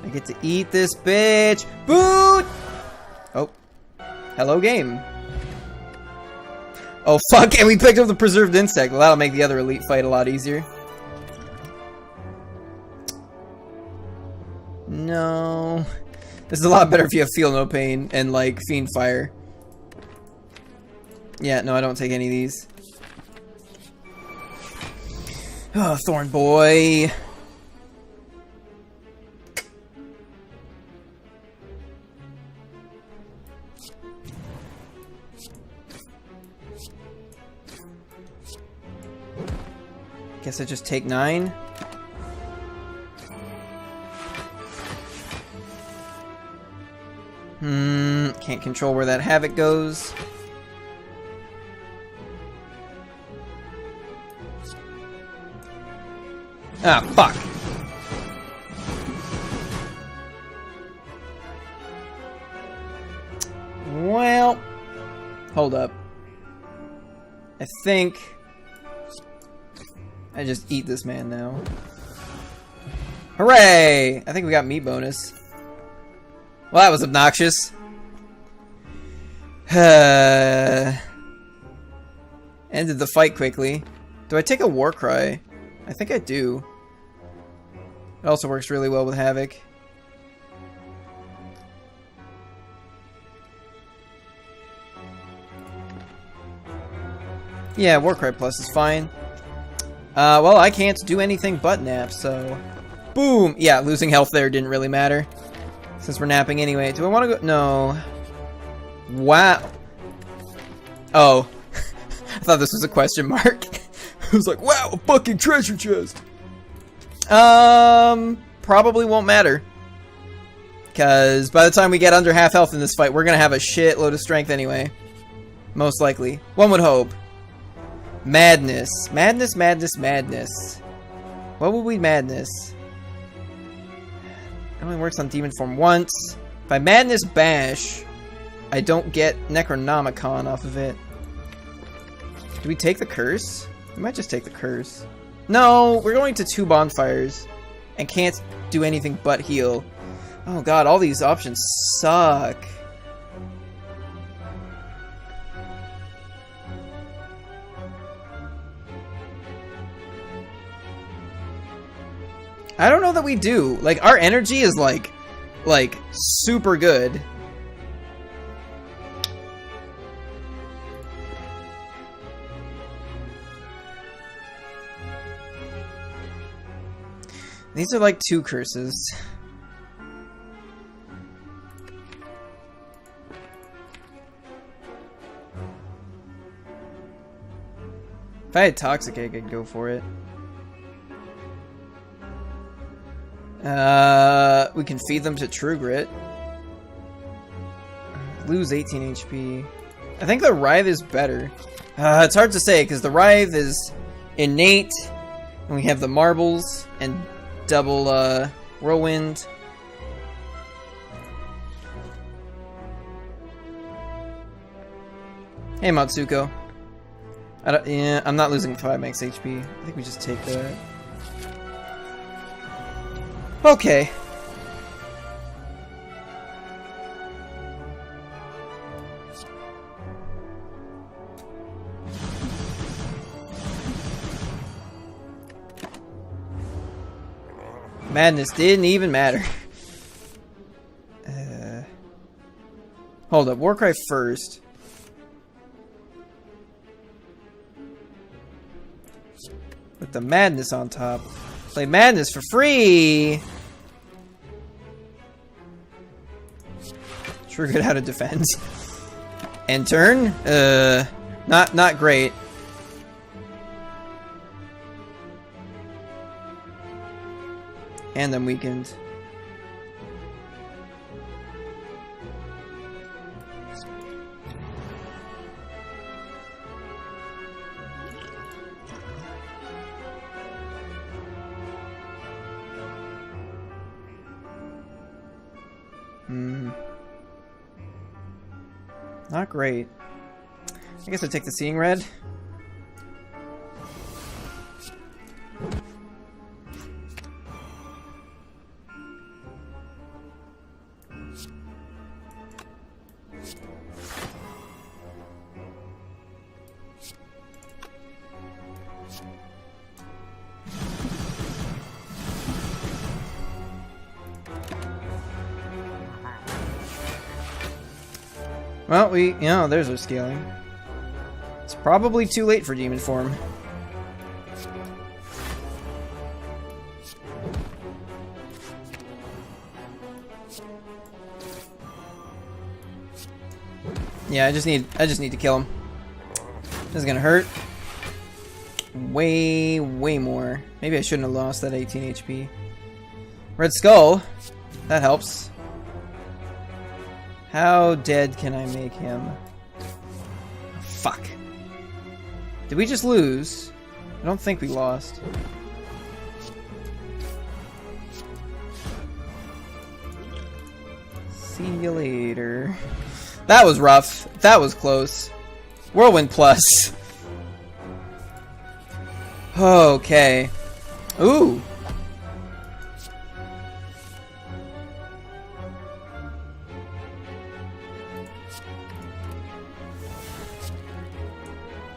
I get to eat this bitch. Boot! Oh. Hello, game. Oh, fuck. And we picked up the preserved insect. Well, that'll make the other elite fight a lot easier. No. This is a lot better if you have Feel No Pain and, like, Fiend Fire. Yeah, no, I don't take any of these. Oh, Thorn Boy. Guess I just take 9. Can't control where that Havoc goes. Ah, fuck. Well, hold up. I think I just eat this man now. Hooray! I think we got meat bonus. Well, that was obnoxious. Ended the fight quickly. Do I take a war cry? I think I do. It also works really well with Havoc. Yeah, Warcry Plus is fine. Well, I can't do anything but nap, so... Boom! Yeah, losing health there didn't really matter. Since we're napping anyway. Do I want to go... No. Wow. Oh. I thought this was a question mark. I was like, wow, a fucking treasure chest! Probably won't matter. Because by the time we get under half health in this fight, we're gonna have a shitload of strength anyway. Most likely. One would hope. Madness. Madness, madness, madness. What would we madness? It only works on demon form once. If I madness bash, I don't get Necronomicon off of it. Do we take the curse? We might just take the curse. No, we're going to 2 bonfires and can't do anything but heal. Oh god, all these options suck. I don't know that we do. Like, our energy is like super good. These are like 2 curses. If I had Toxic Egg, I'd go for it. We can feed them to True Grit. Lose 18 HP. I think the Writhe is better. It's hard to say, because the Writhe is innate, and we have the marbles, and double, Whirlwind. Hey, Matsuko. Yeah, I'm not losing 5 max HP. I think we just take that. Okay. Madness didn't even matter. Hold up, Warcry first. With the Madness on top. Play Madness for free! Sure good how to defend. End turn? Not great. And I'm weakened. Not great. I guess I'd take the Seeing Red. Well, there's our scaling. It's probably too late for demon form. Yeah, I just need to kill him. This is gonna hurt. Way more. Maybe I shouldn't have lost that 18 HP. Red Skull. That helps. How dead can I make him? Fuck. Did we just lose? I don't think we lost. See you later. That was rough. That was close. Whirlwind plus. Okay. Ooh.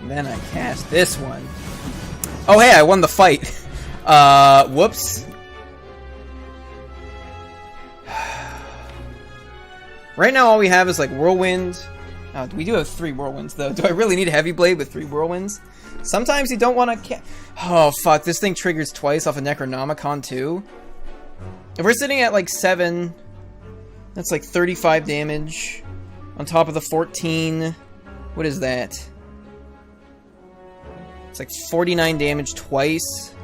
And then I cast this one. Oh hey, I won the fight. Whoops. Right now all we have is like Whirlwind. We do have 3 Whirlwinds though. Do I really need a Heavy Blade with 3 Whirlwinds? Sometimes you don't want to Oh fuck, this thing triggers twice off a Necronomicon too. If we're sitting at like 7, that's like 35 damage. On top of the 14. What is that? It's like 49 damage twice.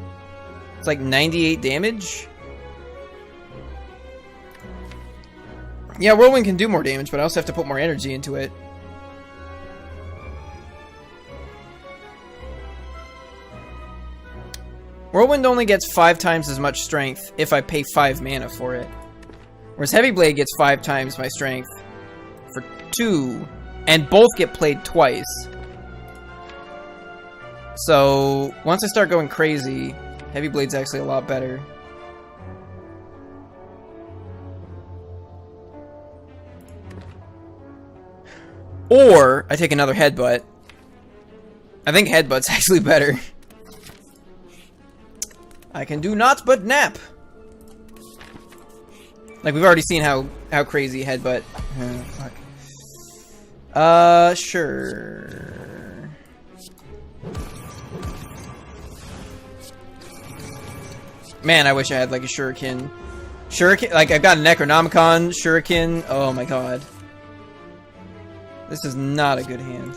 It's like 98 damage. Yeah, Whirlwind can do more damage, but I also have to put more energy into it. Whirlwind only gets 5 times as much strength if I pay 5 mana for it. Whereas Heavy Blade gets 5 times my strength for 2. And both get played twice. So, once I start going crazy, Heavy Blade's actually a lot better. Or, I take another Headbutt. I think Headbutt's actually better. I can do naught but nap! Like, we've already seen how crazy Headbutt... fuck. Sure... Man, I wish I had, like, a Shuriken. Shuriken? Like, I've got a Necronomicon, Shuriken. Oh my god. This is not a good hand.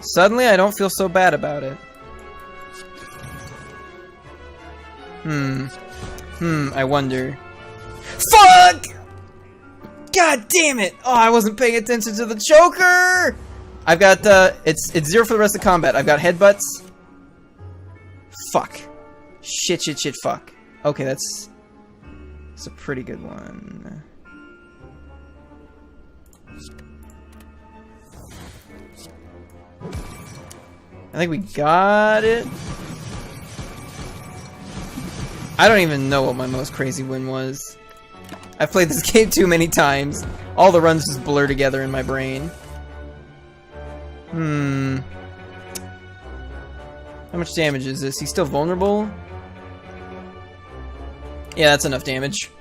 Suddenly, I don't feel so bad about it. I wonder. Fuck! God damn it! Oh, I wasn't paying attention to the choker! I've got, it's 0 for the rest of combat. I've got headbutts. Fuck. Shit, fuck. Okay, that's a pretty good one. I think we got it. I don't even know what my most crazy win was. I've played this game too many times. All the runs just blur together in my brain. How much damage is this? He's still vulnerable? Yeah, that's enough damage.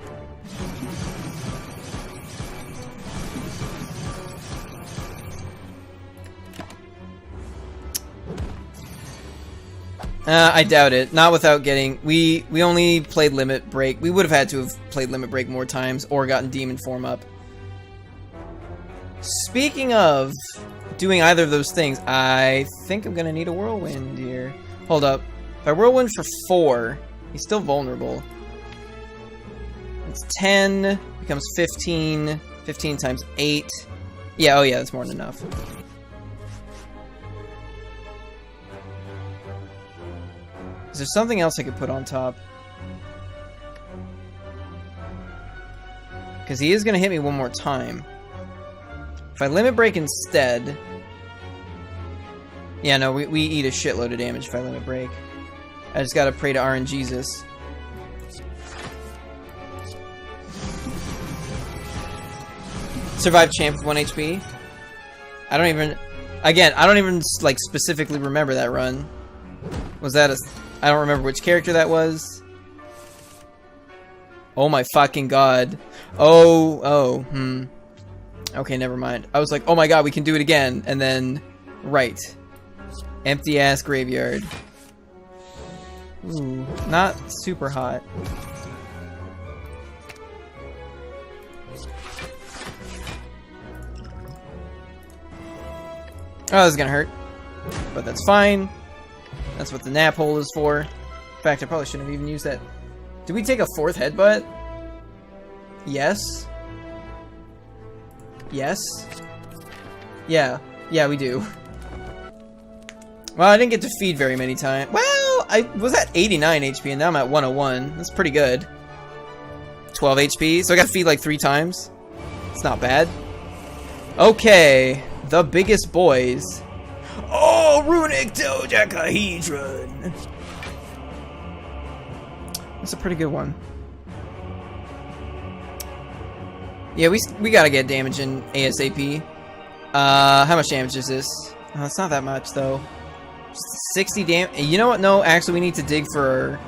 I doubt it. Not without getting... We only played Limit Break. We would have had to have played Limit Break more times or gotten Demon Form up. Speaking of doing either of those things, I think I'm gonna need a Whirlwind here. Hold up. If I Whirlwind for 4, he's still vulnerable. It's 10, becomes 15. 15 times 8. Yeah, oh yeah, that's more than enough. Is there something else I could put on top? Because he is going to hit me one more time. If I limit break instead... Yeah, no, we eat a shitload of damage if I limit break. I just gotta pray to RNGesus. Survive champ with 1 HP. I don't even... Again, I don't even, like, specifically remember that run. Was that a... I don't remember which character that was. Oh my fucking god. Okay, never mind. I was like, oh my god, we can do it again. And then... Right. Empty ass graveyard. Ooh, not super hot. Oh, this is gonna hurt. But that's fine. That's what the nap hole is for. In fact, I probably shouldn't have even used that. Did we take a 4th headbutt? Yes. Yes. Yeah. Yeah, we do. Well, I didn't get to feed very many times. Well, I was at 89 HP and now I'm at 101. That's pretty good. 12 HP, so I got to feed like 3 times. It's not bad. Okay, the biggest boys. Oh, Runic Dodecahedron. That's a pretty good one. Yeah, we gotta get damage in ASAP. How much damage is this? Oh, it's not that much though. 60 damage. You know what? No, actually, we need to dig for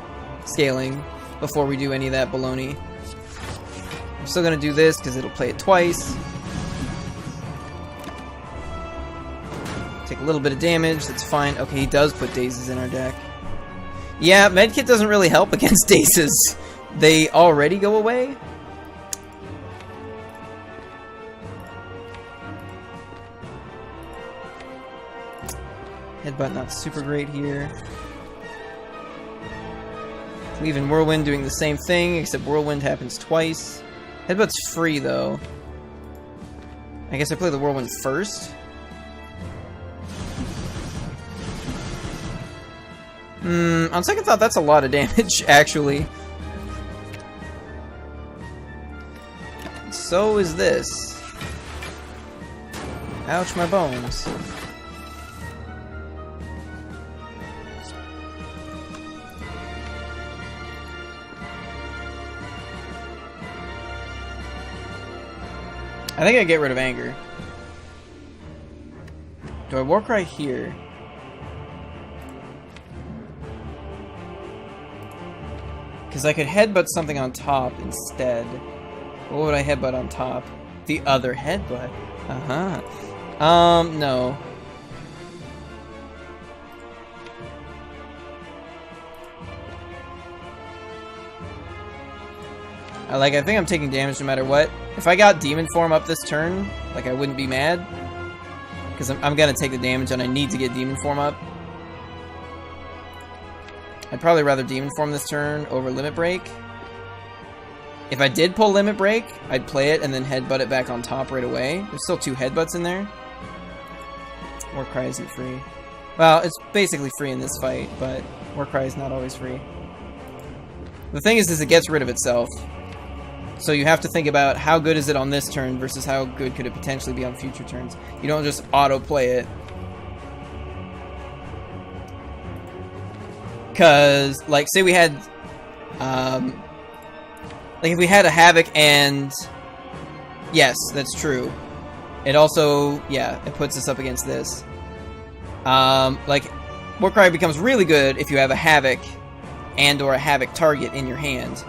scaling before we do any of that baloney. I'm still gonna do this because it'll play it twice. Take a little bit of damage. That's fine. Okay, he does put dazes in our deck. Yeah, medkit doesn't really help against dazes. They already go away. Headbutt not super great here. Leaving Whirlwind doing the same thing, except Whirlwind happens twice. Headbutt's free though. I guess I play the Whirlwind first. On second thought, that's a lot of damage, actually. So is this. Ouch, my bones. I think I get rid of anger. Do I Warcry here? Because I could headbutt something on top instead. What would I headbutt on top? The other headbutt. No. I think I'm taking damage no matter what. If I got Demon Form up this turn, like, I wouldn't be mad. Because I'm gonna take the damage and I need to get Demon Form up. I'd probably rather Demon Form this turn over Limit Break. If I did pull Limit Break, I'd play it and then headbutt it back on top right away. There's still 2 headbutts in there. Warcry isn't free. Well, it's basically free in this fight, but Warcry is not always free. The thing is it gets rid of itself. So you have to think about how good is it on this turn versus how good could it potentially be on future turns. You don't just auto-play it. Because, like, say we had... like, if we had a Havoc and... Yes, that's true. It also... Yeah, it puts us up against this. Like, Warcry becomes really good if you have a Havoc and or a Havoc target in your hand.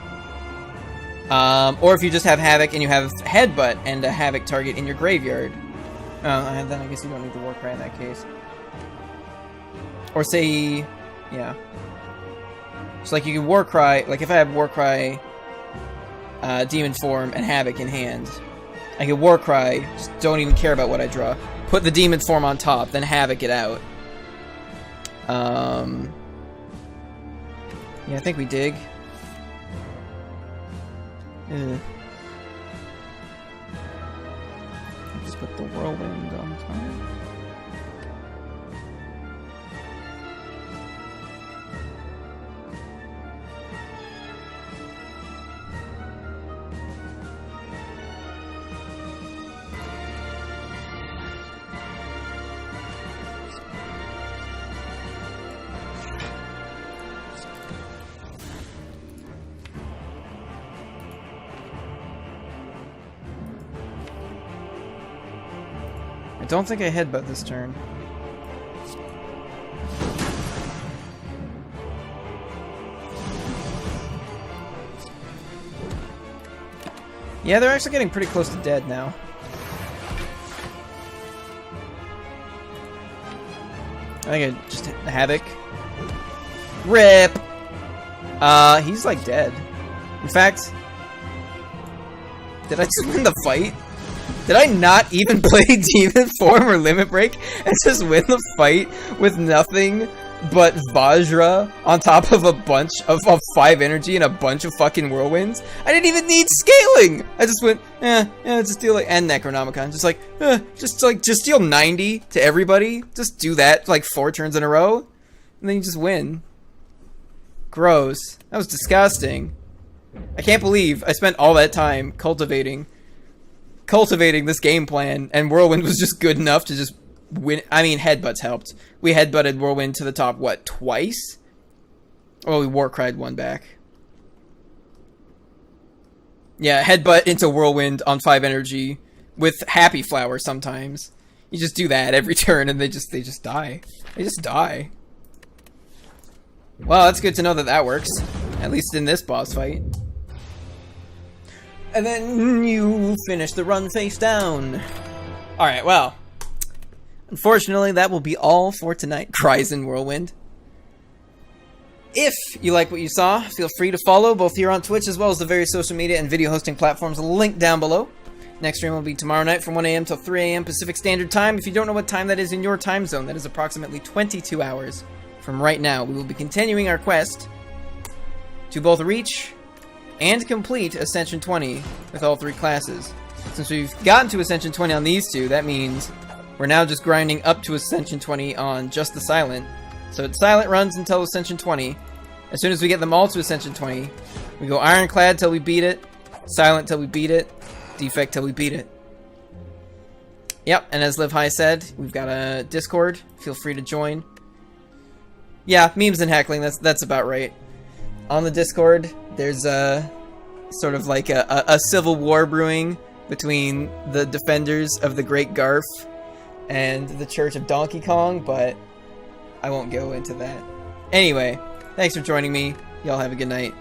Or if you just have Havoc and you have Headbutt and a Havoc target in your graveyard. And then I guess you don't need the Warcry in that case. Or say... Yeah. So, like, you can Warcry... Like, if I have Warcry, Demon Form, and Havoc in hand, I can Warcry, just don't even care about what I draw. Put the Demon Form on top, then Havoc it out. Yeah, I think we dig. Just put the Whirlwind on top. don't think I headbutt this turn. Yeah, they're actually getting pretty close to dead now. I think I just hit Havoc. RIP! He's like dead. In fact, did I just win the fight? Did I not even play Demon Form or Limit Break and just win the fight with nothing but Vajra on top of a bunch of 5 energy and a bunch of fucking whirlwinds? I didn't even need scaling! I just went, just deal like, and Necronomicon. Just deal 90 to everybody. Just do that like 4 turns in a row. And then you just win. Gross. That was disgusting. I can't believe I spent all that time cultivating this game plan, and Whirlwind was just good enough to just win. I mean, Headbutts helped. We headbutted Whirlwind to the top, what, twice? Oh, we Warcried one back. Yeah, Headbutt into Whirlwind on 5 energy with Happy Flower sometimes. You just do that every turn and they just die. They just die. Well, that's good to know that that works. At least in this boss fight. And then you finish the run face down. Alright, well. Unfortunately, that will be all for tonight. Cries in Whirlwind. If you like what you saw, feel free to follow both here on Twitch as well as the various social media and video hosting platforms linked down below. Next stream will be tomorrow night from 1 a.m. till 3 a.m. Pacific Standard Time. If you don't know what time that is in your time zone, that is approximately 22 hours from right now. We will be continuing our quest to both reach and complete Ascension 20 with all 3 classes. Since we've gotten to Ascension 20 on these 2, that means we're now just grinding up to Ascension 20 on just the Silent. So it's Silent runs until Ascension 20. As soon as we get them all to Ascension 20, we go Ironclad till we beat it, Silent till we beat it, Defect till we beat it. Yep, and as Live High said, we've got a Discord. Feel free to join. Yeah, memes and heckling, that's about right. On the Discord, there's a sort of like a civil war brewing between the defenders of the Great Garf and the Church of Donkey Kong, but I won't go into that. Anyway, thanks for joining me. Y'all have a good night.